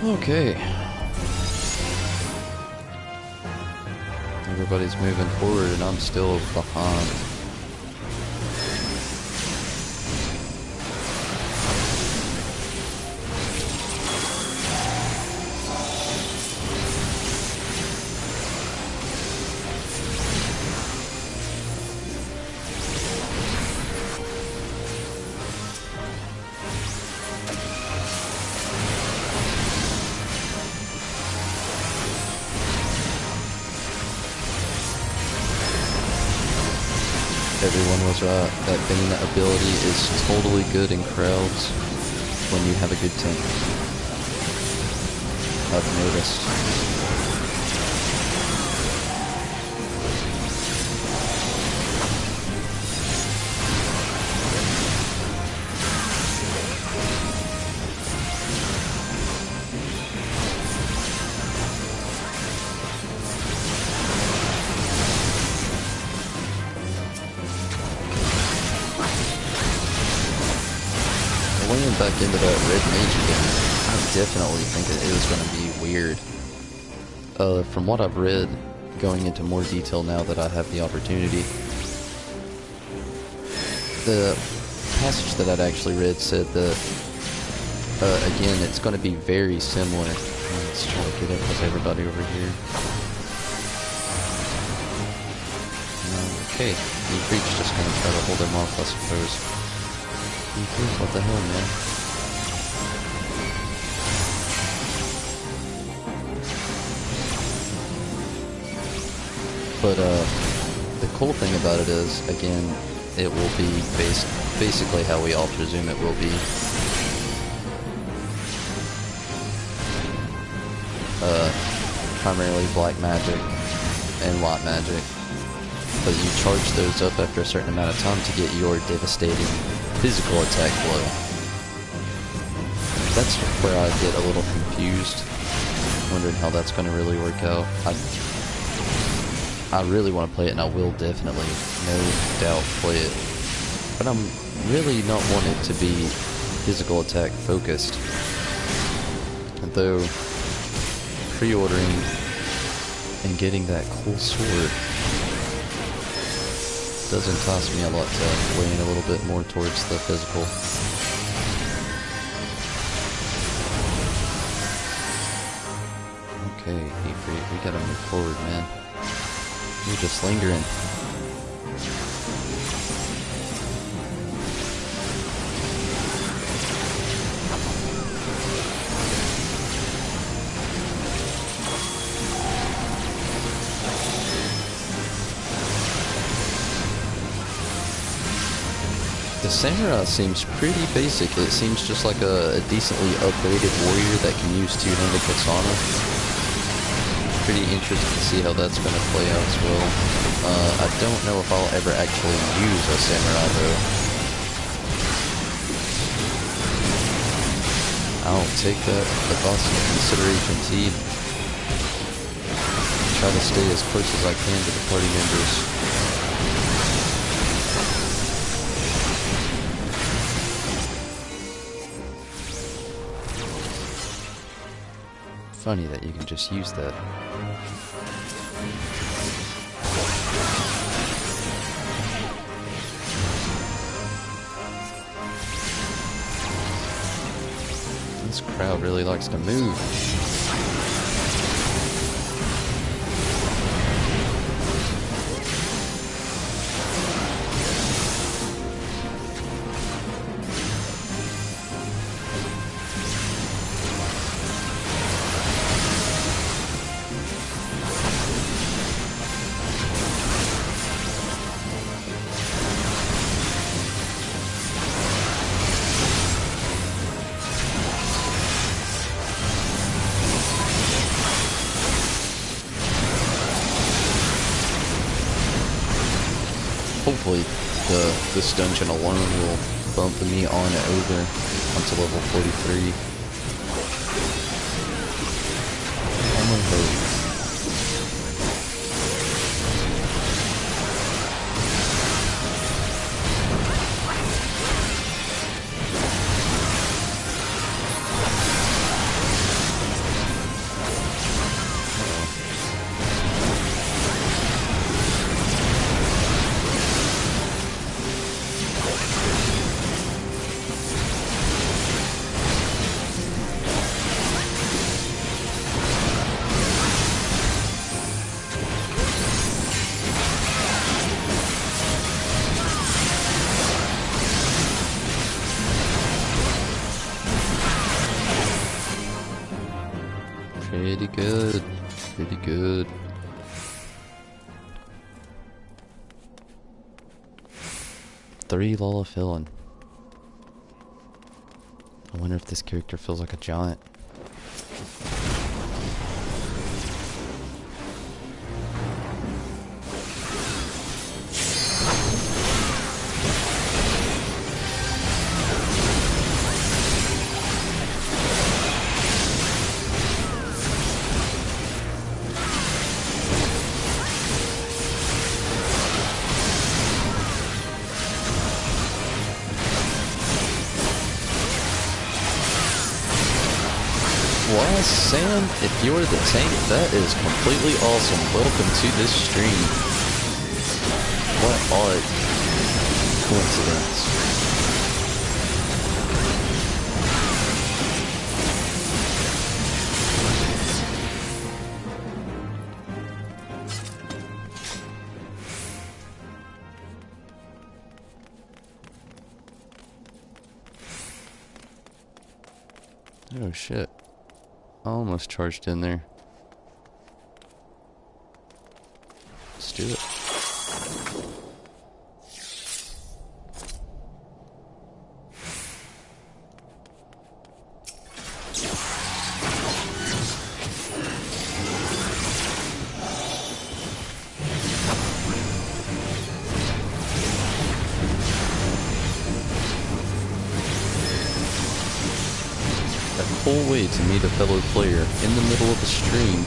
Okay. Everybody's moving forward and I'm still behind. Everyone was right. That Bane ability is totally good in crowds when you have a good tank. I've noticed. Leaning back into that red mage again, I definitely think that it was going to be weird. From what I've read, going into more detail now that I have the opportunity, the passage that I'd actually read said that, again, it's going to be very similar. Let's try to get up with everybody over here. Okay, the creature's just going to try to hold him off, I suppose. What the hell, man? But, the cool thing about it is, again, it will be basically how we all presume it will be. Primarily black magic and white magic. But you charge those up after a certain amount of time to get your devastating physical attack blow. That's where I get a little confused, wondering how that's going to really work out. I really want to play it, and I will definitely, no doubt, play it. But I'm really not wanting it to be physical attack focused. Though, pre-ordering and getting that cool sword does entice me a lot to lean a little bit more towards the physical. Okay, Ifrit, we gotta move forward, man. You're just lingering. The samurai seems pretty basic. It seems just like a decently upgraded warrior that can use two-handed katana. Pretty interested to see how that's going to play out as well. I don't know if I'll ever actually use a samurai though. I'll take that advice into consideration, T. Try to stay as close as I can to the party members. Funny that you can just use that. This crowd really likes to move. Hopefully this dungeon alone will bump me on over onto level 43. I'm gonna hope. Pretty good. Pretty good. Three Lola filling. I wonder if this character feels like a giant. Well, Sam, if you're the tank, that is completely awesome. Welcome to this stream. What odd coincidence. Oh shit. I almost charged in there. Let's do it. Whole way to meet a fellow player in the middle of a stream.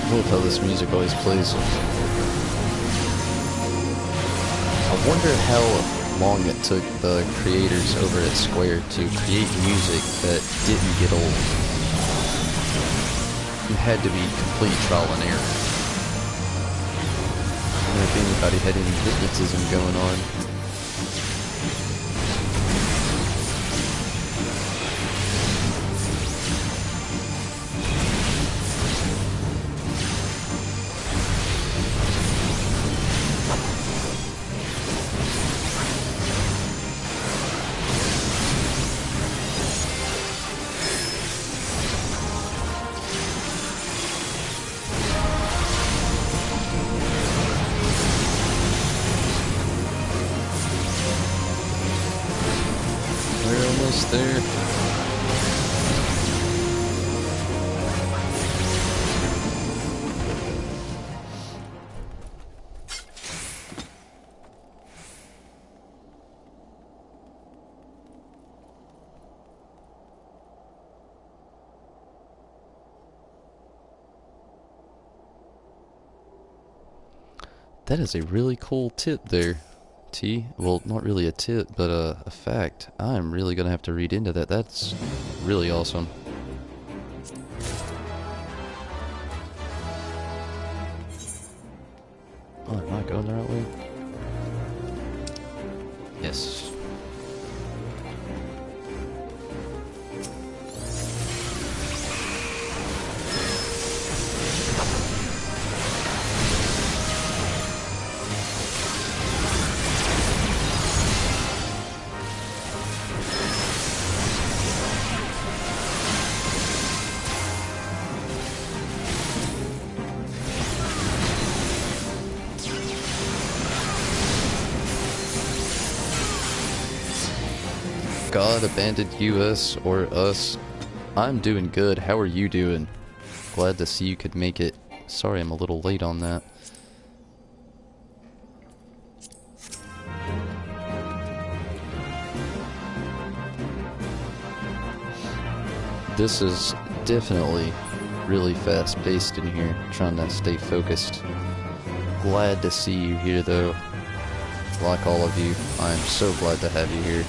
I love how this music always plays. I wonder how long it took the creators over at Square to create music that didn't get old. It had to be complete trial and error. anybody had any hypnotism going on. We're almost there. That is a really cool tip there, T. Well, not really a tip, but a fact. I'm really gonna have to read into that. That's really awesome. Oh, am I going the right way? Yes. God abandoned us or us. I'm doing good. How are you doing? Glad to see you could make it. Sorry I'm a little late on that. This is definitely really fast paced in here, trying to stay focused. Glad to see you here though. Like all of you, I am so glad to have you here,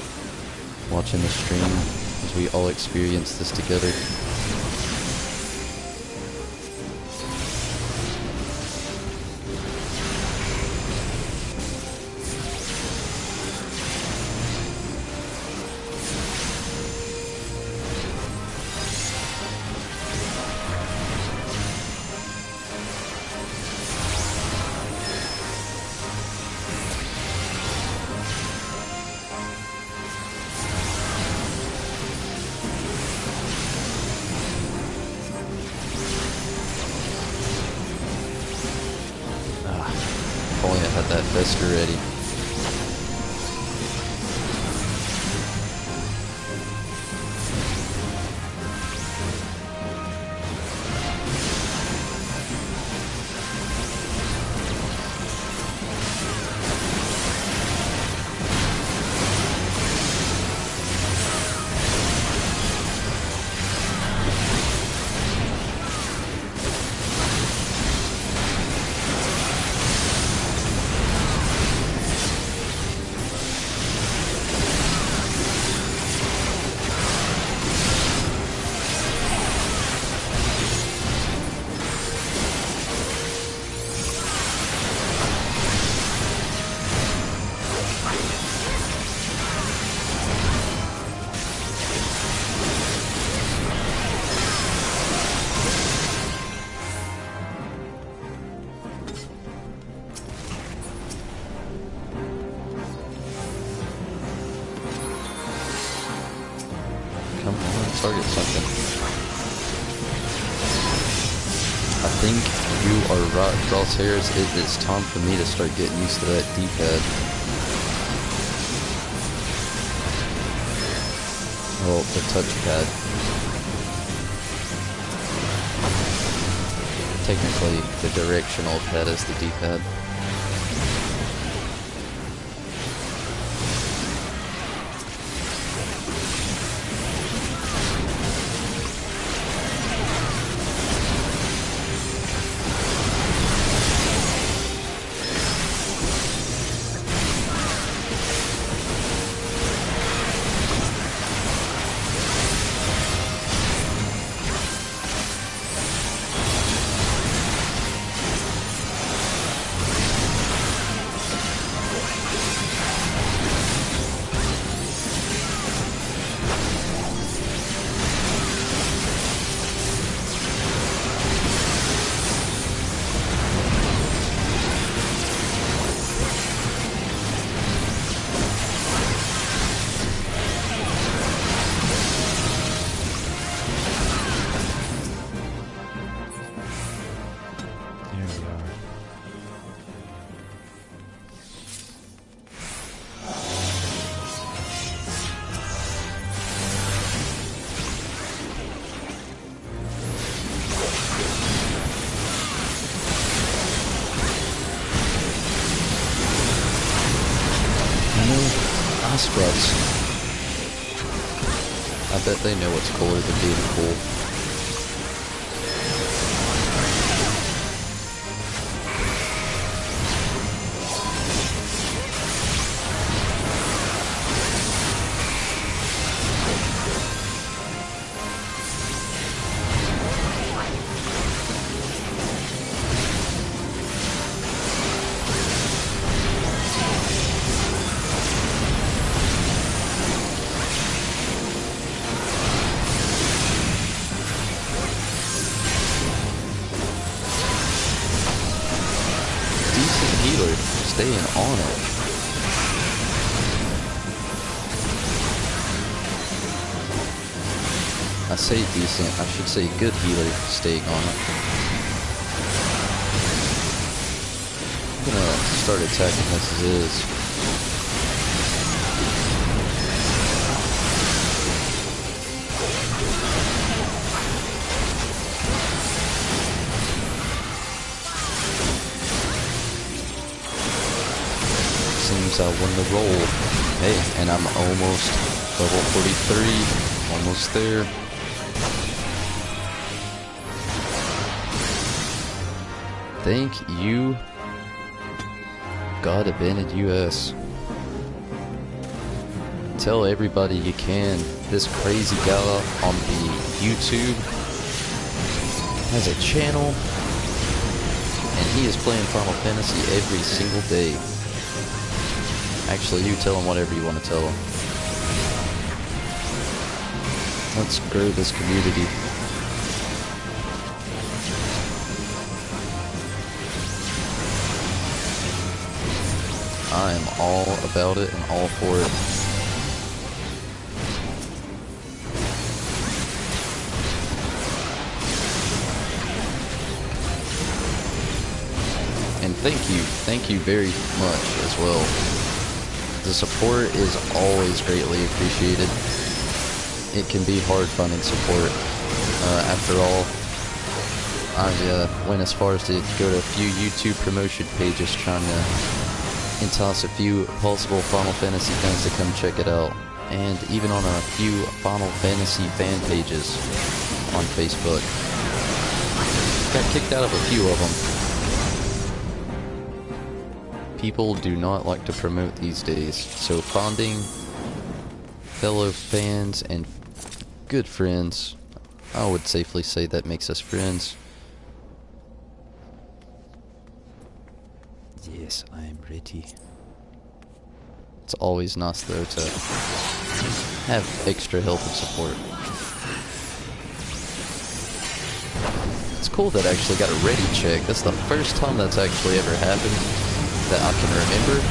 watching the stream as we all experience this together. If only I had that Vester ready. Come on, target something. I think you are right, Crosshairs. It's time for me to start getting used to that D-pad. Well, the touchpad. Technically, the directional pad is the D-pad. scrubs. I bet they know what's cooler than being cool. Healer staying on it. I say decent, I should say good healer staying on it. I'm gonna start attacking this as is. Seems I won the roll. Hey, and I'm almost level 43. Almost there. Thank you, God Abandoned US. Tell everybody you can. This crazy guy on the YouTube has a channel, and he is playing Final Fantasy every single day. Actually, you tell him whatever you want to tell him. Let's grow this community. I am all about it and all for it. And thank you very much as well. The support is always greatly appreciated. It can be hard finding support. After all, I went as far as to go to a few YouTube promotion pages trying to entice a few possible Final Fantasy fans to come check it out. And even on a few Final Fantasy fan pages on Facebook. Got kicked out of a few of them. People do not like to promote these days, so finding fellow fans and good friends, I would safely say that makes us friends. Yes, I am ready. It's always nice though to have extra help and support. It's cool that I actually got a ready check. That's the first time that's actually ever happened that I can remember.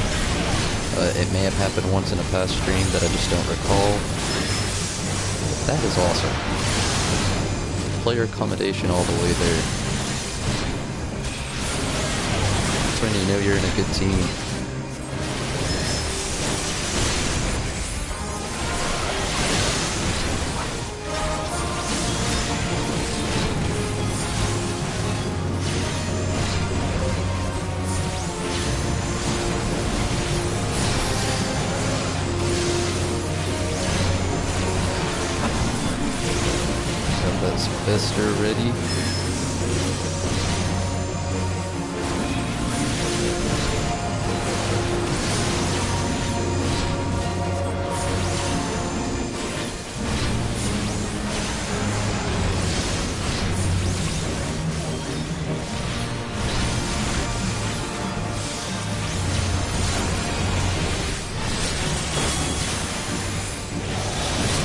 It may have happened once in a past stream that I just don't recall. That is awesome. Player accommodation all the way there. That's when you know you're in a good team. Vester ready.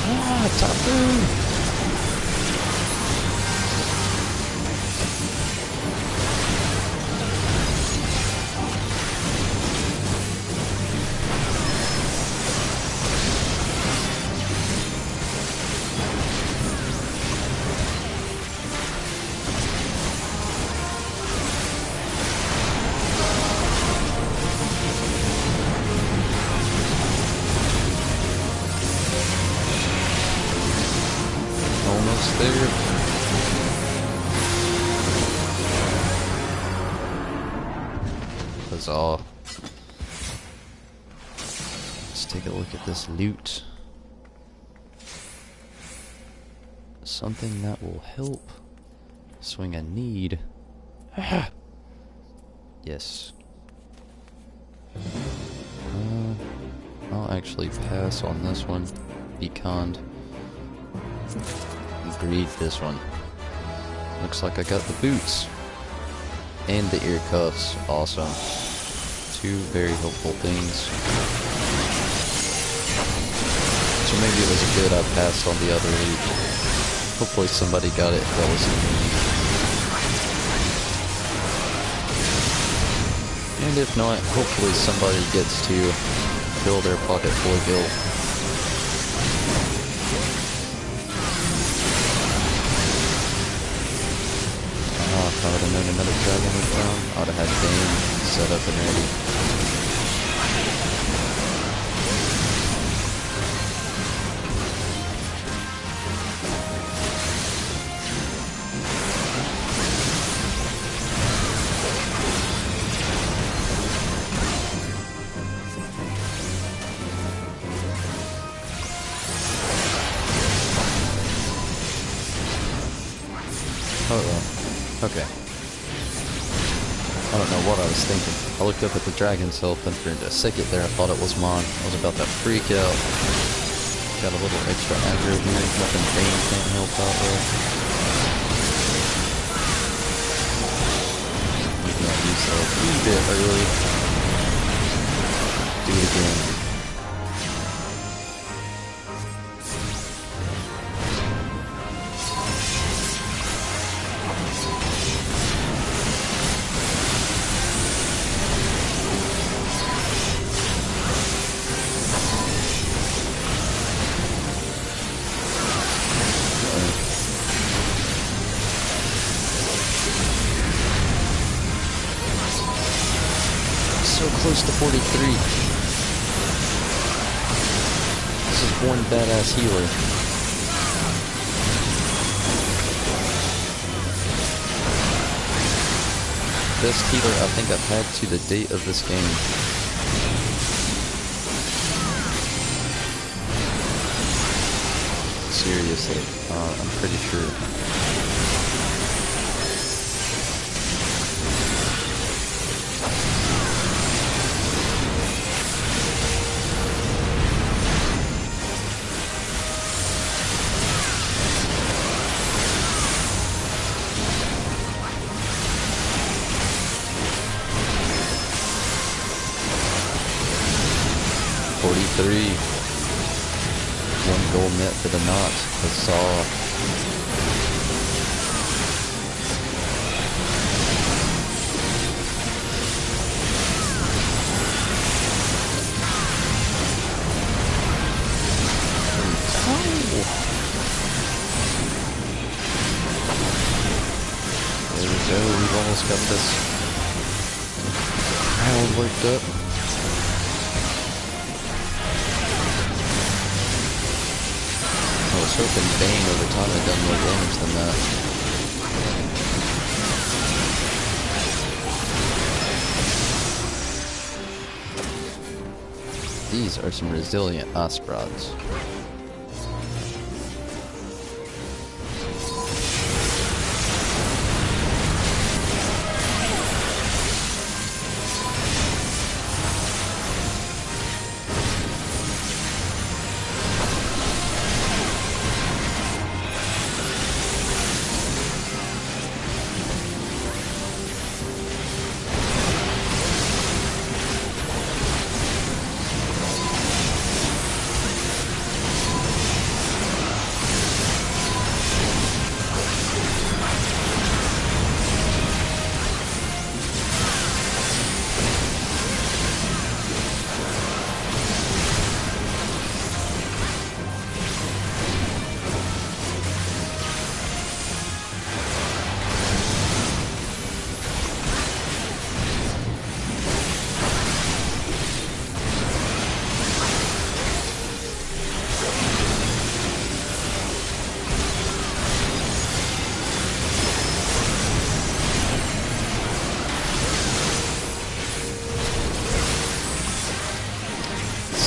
Ah, Tapu! There. Huzzah. Let's take a look at this loot. Something that will help. Swing a need. Yes. I'll actually pass on this one. Be conned. Agreed this one. Looks like I got the boots. And the ear cuffs. Awesome. Two very helpful things. So maybe it was good I passed on the other loot. Hopefully somebody got it that was in need. And if not, hopefully somebody gets to fill their pocket full of gil. If I would have known another dragon would come, I would have had Bane set up and ready. Oh well. Okay. I don't know what I was thinking. I looked up at the dragon's health and for a second there I thought it was mine. I was about to freak out. Got a little extra aggro here. Nothing Bane can't help out with. Even though I used that a wee bit early. Do it again. So close to 43. This is one badass healer. Best healer I think I've had to the date of this game. Seriously, I'm pretty sure. One gold net for the knot. Huzzah. There we go. We've almost got this round worked up. I was hoping Bane over time had done more damage than that. These are some resilient Osprods.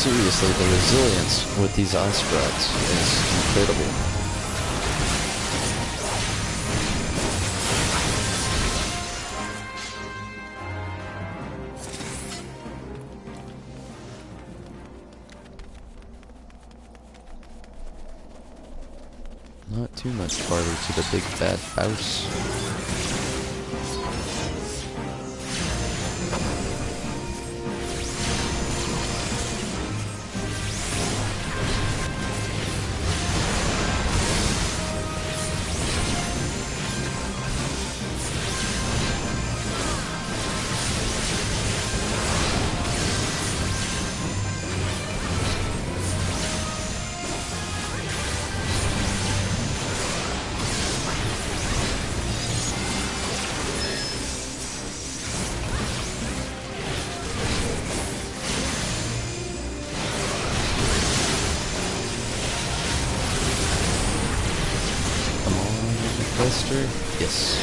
seriously, the resilience with these ice sprites is incredible. Not too much farther to the big bad house. Yes.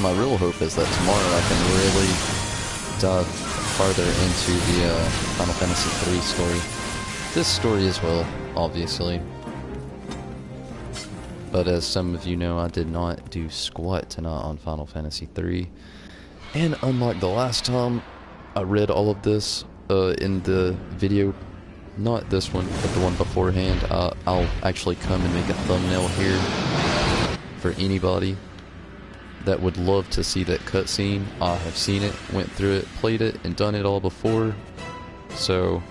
My real hope is that tomorrow I can really dive farther into the Final Fantasy III story. This story as well, obviously. But as some of you know, I did not do squat tonight on Final Fantasy III. And unlike the last time I read all of this in the video, not this one, but the one beforehand, I'll actually come and make a thumbnail here for anybody that would love to see that cutscene. I have seen it, went through it, played it, and done it all before. So,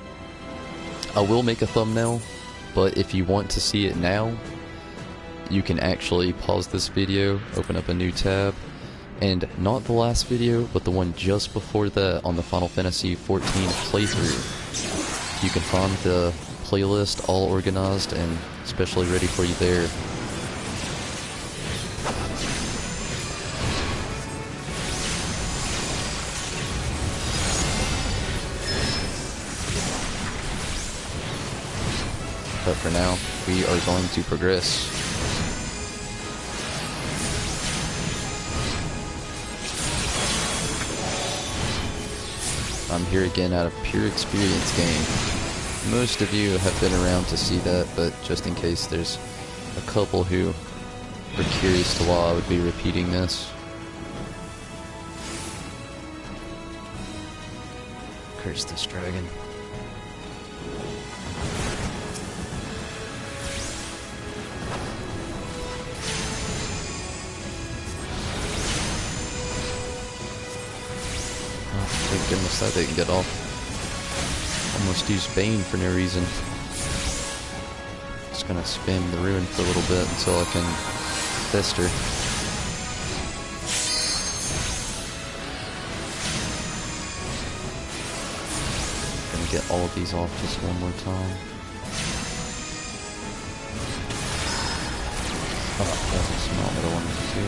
I will make a thumbnail, but if you want to see it now, you can actually pause this video, open up a new tab, and not the last video, but the one just before that on the Final Fantasy XIV playthrough. You can find the playlist all organized and especially ready for you there. But for now, we are going to progress. I'm here again out of pure experience game. Most of you have been around to see that, but just in case there's a couple who are curious to why I would be repeating this. Curse this dragon. Thank goodness that didn't get off. Almost used Bane for no reason. Just gonna spam the ruin for a little bit until I can fester. Gonna get all of these off just one more time. Oh, that's not what I wanted to do.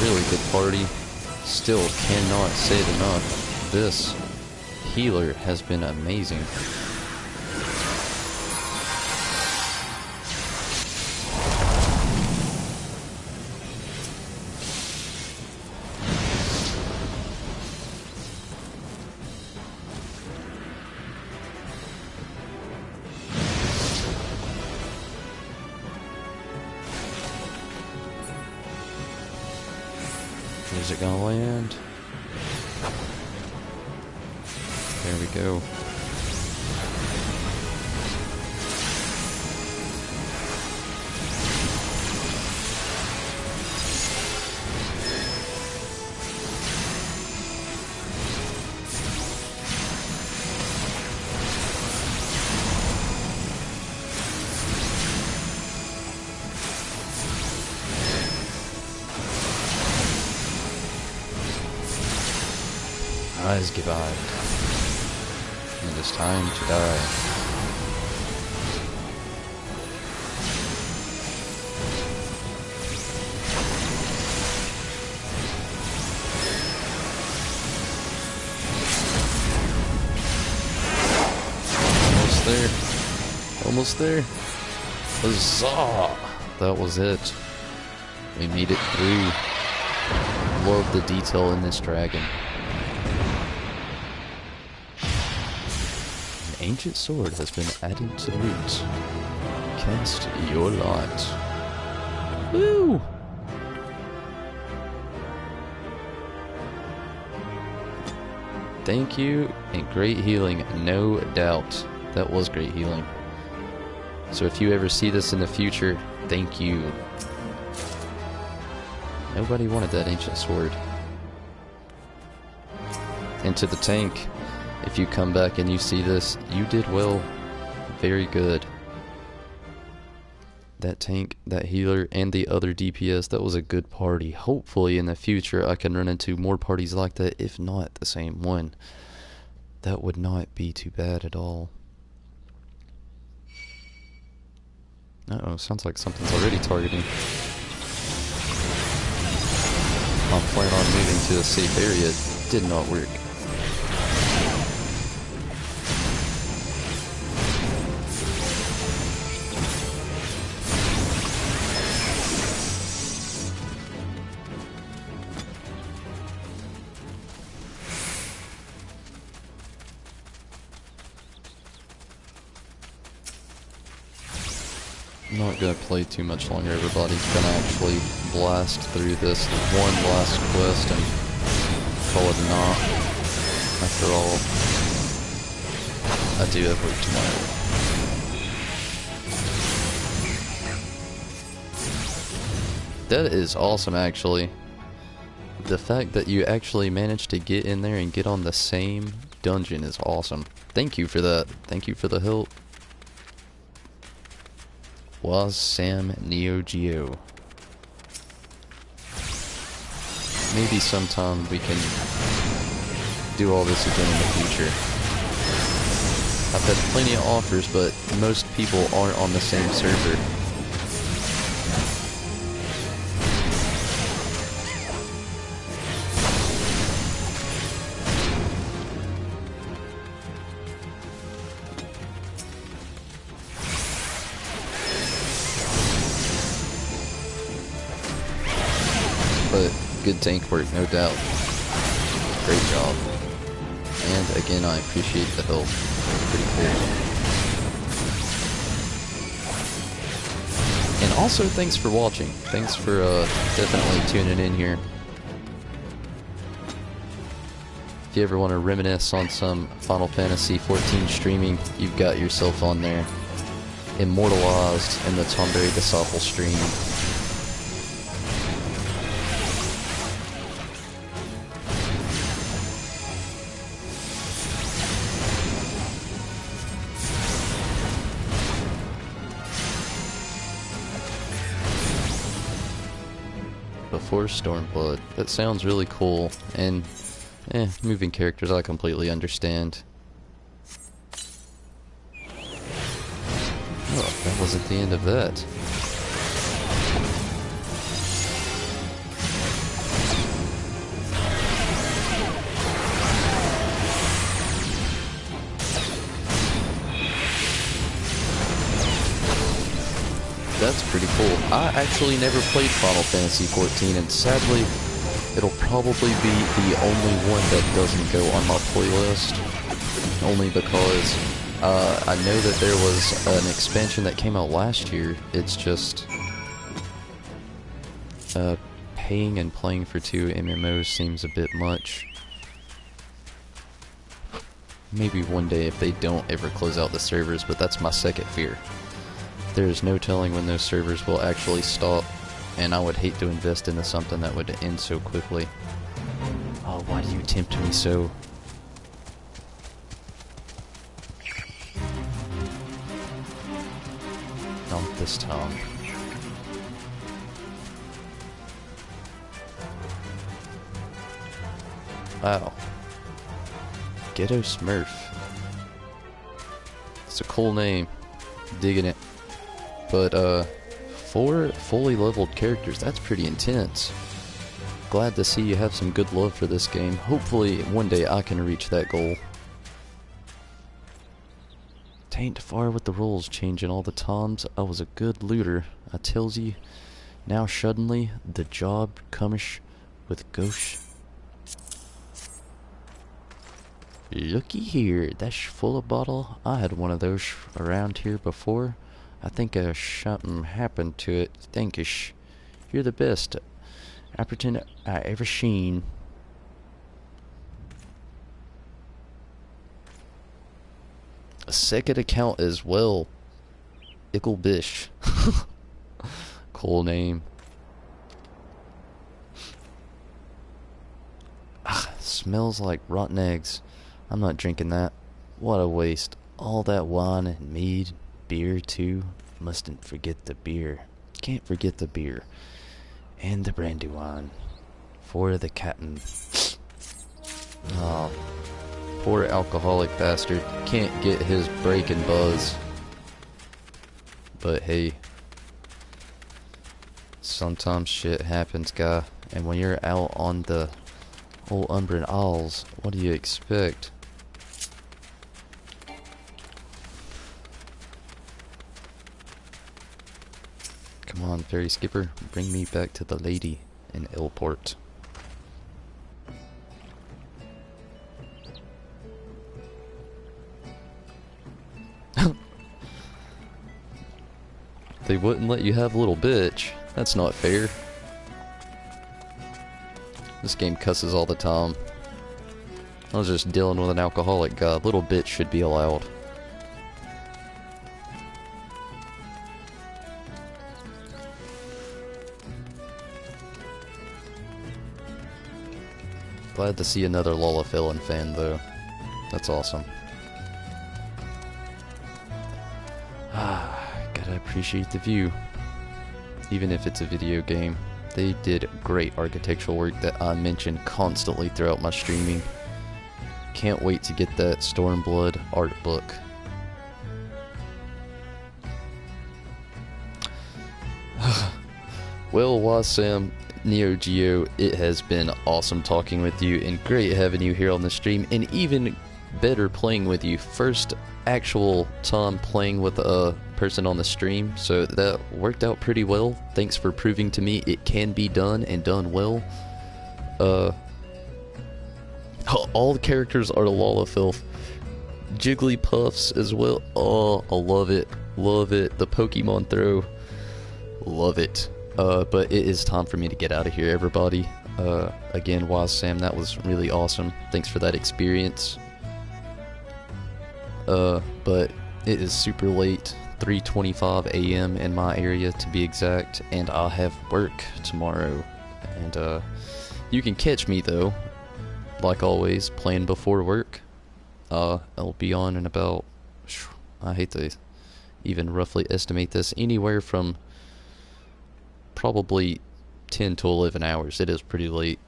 Really good party. Still cannot say it enough. This healer has been amazing. Is it gonna land? There we go. Rise goodbye. It is time to die. Almost there. Almost there. Huzzah! That was it. We made it through. Love the detail in this dragon. An ancient sword has been added to loot. Cast your lot. Woo! Thank you, and great healing, no doubt. That was great healing. So if you ever see this in the future, thank you. Nobody wanted that ancient sword. And to the tank, if you come back and you see this, you did well. Very good. That tank, that healer, and the other DPS, that was a good party. Hopefully in the future I can run into more parties like that, if not the same one. That would not be too bad at all. Uh-oh, sounds like something's already targeting. I'm planning on moving to a safe area. It did not work. I'm not gonna play too much longer, everybody. Gonna actually blast through this one last quest and call it a knot. After all, I do have work tomorrow. That is awesome, actually. The fact that you actually managed to get in there and get on the same dungeon is awesome. Thank you for that. Thank you for the help. Was Sam Neo Geo. Maybe sometime we can do all this again in the future. I've had plenty of offers, but most people aren't on the same server. But good tank work, no doubt. Great job. And again, I appreciate the help. Pretty cool. And also, thanks for watching. Thanks for definitely tuning in here. If you ever want to reminisce on some Final Fantasy XIV streaming, you've got yourself on there. Immortalized in the Tomberry Disciple stream. Before Stormblood. That sounds really cool, and moving characters I completely understand. Oh, that wasn't the end of that. That's pretty cool. I actually never played Final Fantasy XIV, and sadly, it'll probably be the only one that doesn't go on my playlist. Only because I know that there was an expansion that came out last year. It's just paying and playing for 2 MMOs seems a bit much. Maybe one day if they don't ever close out the servers, but that's my second fear. There's no telling when those servers will actually stop, and I would hate to invest into something that would end so quickly. Oh, why do you tempt me so? Not this time. Wow. Ghetto Smurf. It's a cool name. Digging it. But, 4 fully leveled characters, that's pretty intense. Glad to see you have some good love for this game. Hopefully, one day I can reach that goal. Tain't far with the rules changing all the times. I was a good looter, I tells ye. Now suddenly, the job comish with ghosh. Looky here, that's full of bottle. I had one of those around here before. I think something happened to it. Thankish. You're the best apparition I ever seen. A second account as well. Icklebish. Cool name. Smells like rotten eggs. I'm not drinking that. What a waste. All that wine and mead. Beer too. Mustn't forget the beer. Can't forget the beer. And the brandy wine. For the captain. Oh, poor alcoholic bastard. Can't get his break and buzz. But hey, sometimes shit happens, guy. And when you're out on the old Umbran Isles, what do you expect? Come on, ferry skipper, bring me back to the lady in Elport. They wouldn't let you have a little bitch. That's not fair. This game cusses all the time. I was just dealing with an alcoholic guy. Little bitch should be allowed. Glad to see another Lullafelon fan though. That's awesome. Gotta appreciate the view. Even if it's a video game. They did great architectural work that I mention constantly throughout my streaming. Can't wait to get that Stormblood art book. Well, Wasam, Neo Geo, it has been awesome talking with you and great having you here on the stream, and even better playing with you. First actual time playing with a person on the stream, so that worked out pretty well. Thanks for proving to me it can be done and done well. All the characters are Lullafelon. Jigglypuffs as well. Oh, I love it. Love it. The Pokemon throw. Love it. But it is time for me to get out of here, everybody. Again, Wise Sam, that was really awesome. Thanks for that experience. But it is super late, 3:25 a.m. in my area to be exact, and I have work tomorrow. And you can catch me though, like always, playing before work. I'll be on in about, I hate to even roughly estimate this, anywhere from probably 10 to 11 hours. It is pretty late.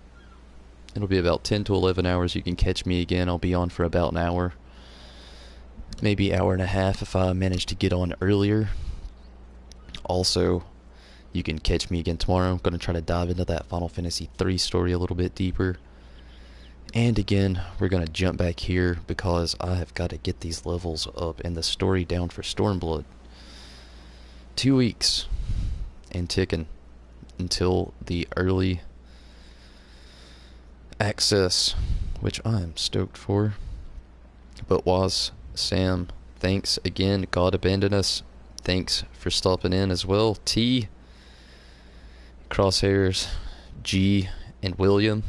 It'll be about 10 to 11 hours. You can catch me again. I'll be on for about an hour. Maybe hour and a half if I manage to get on earlier. Also, you can catch me again tomorrow. I'm going to try to dive into that Final Fantasy III story a little bit deeper. And again, we're going to jump back here because I have got to get these levels up and the story down for Stormblood. 2 weeks and ticking until the early access, which I'm stoked for. But Sam, thanks again. God abandon us. Thanks for stopping in as well. T, Crosshairs, G, and William,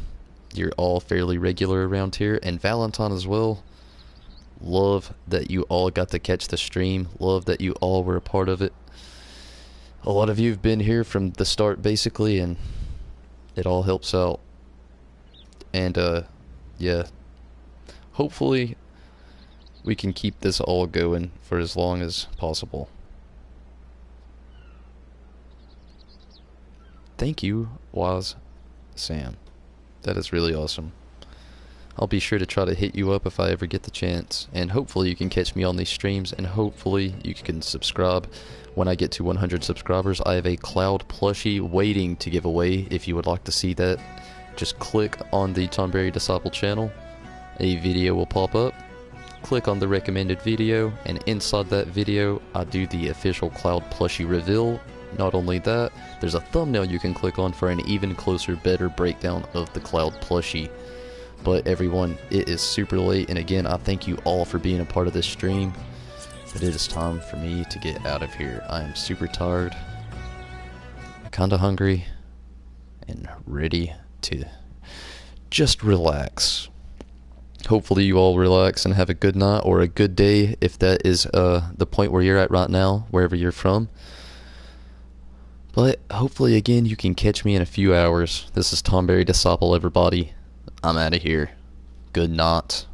you're all fairly regular around here. And Valentine as well. Love that you all got to catch the stream. Love that you all were a part of it. A lot of you have been here from the start basically, and it all helps out. And yeah, hopefully we can keep this all going for as long as possible. Thank you, Waz Sam. That is really awesome. I'll be sure to try to hit you up if I ever get the chance, and hopefully you can catch me on these streams, and hopefully you can subscribe when I get to 100 subscribers. I have a Cloud plushie waiting to give away. If you would like to see that, just click on the Tonberry Disciple channel. A video will pop up. Click on the recommended video, and inside that video I do the official Cloud plushie reveal. Not only that, there's a thumbnail you can click on for an even closer, better breakdown of the Cloud plushie. But everyone, it is super late, and again, I thank you all for being a part of this stream. But it is time for me to get out of here. I am super tired, kinda hungry, and ready to just relax. Hopefully you all relax and have a good night or a good day, if that is the point where you're at right now, wherever you're from. But hopefully again you can catch me in a few hours. This is Tonberry Disciple, everybody. I'm out of here. Good night.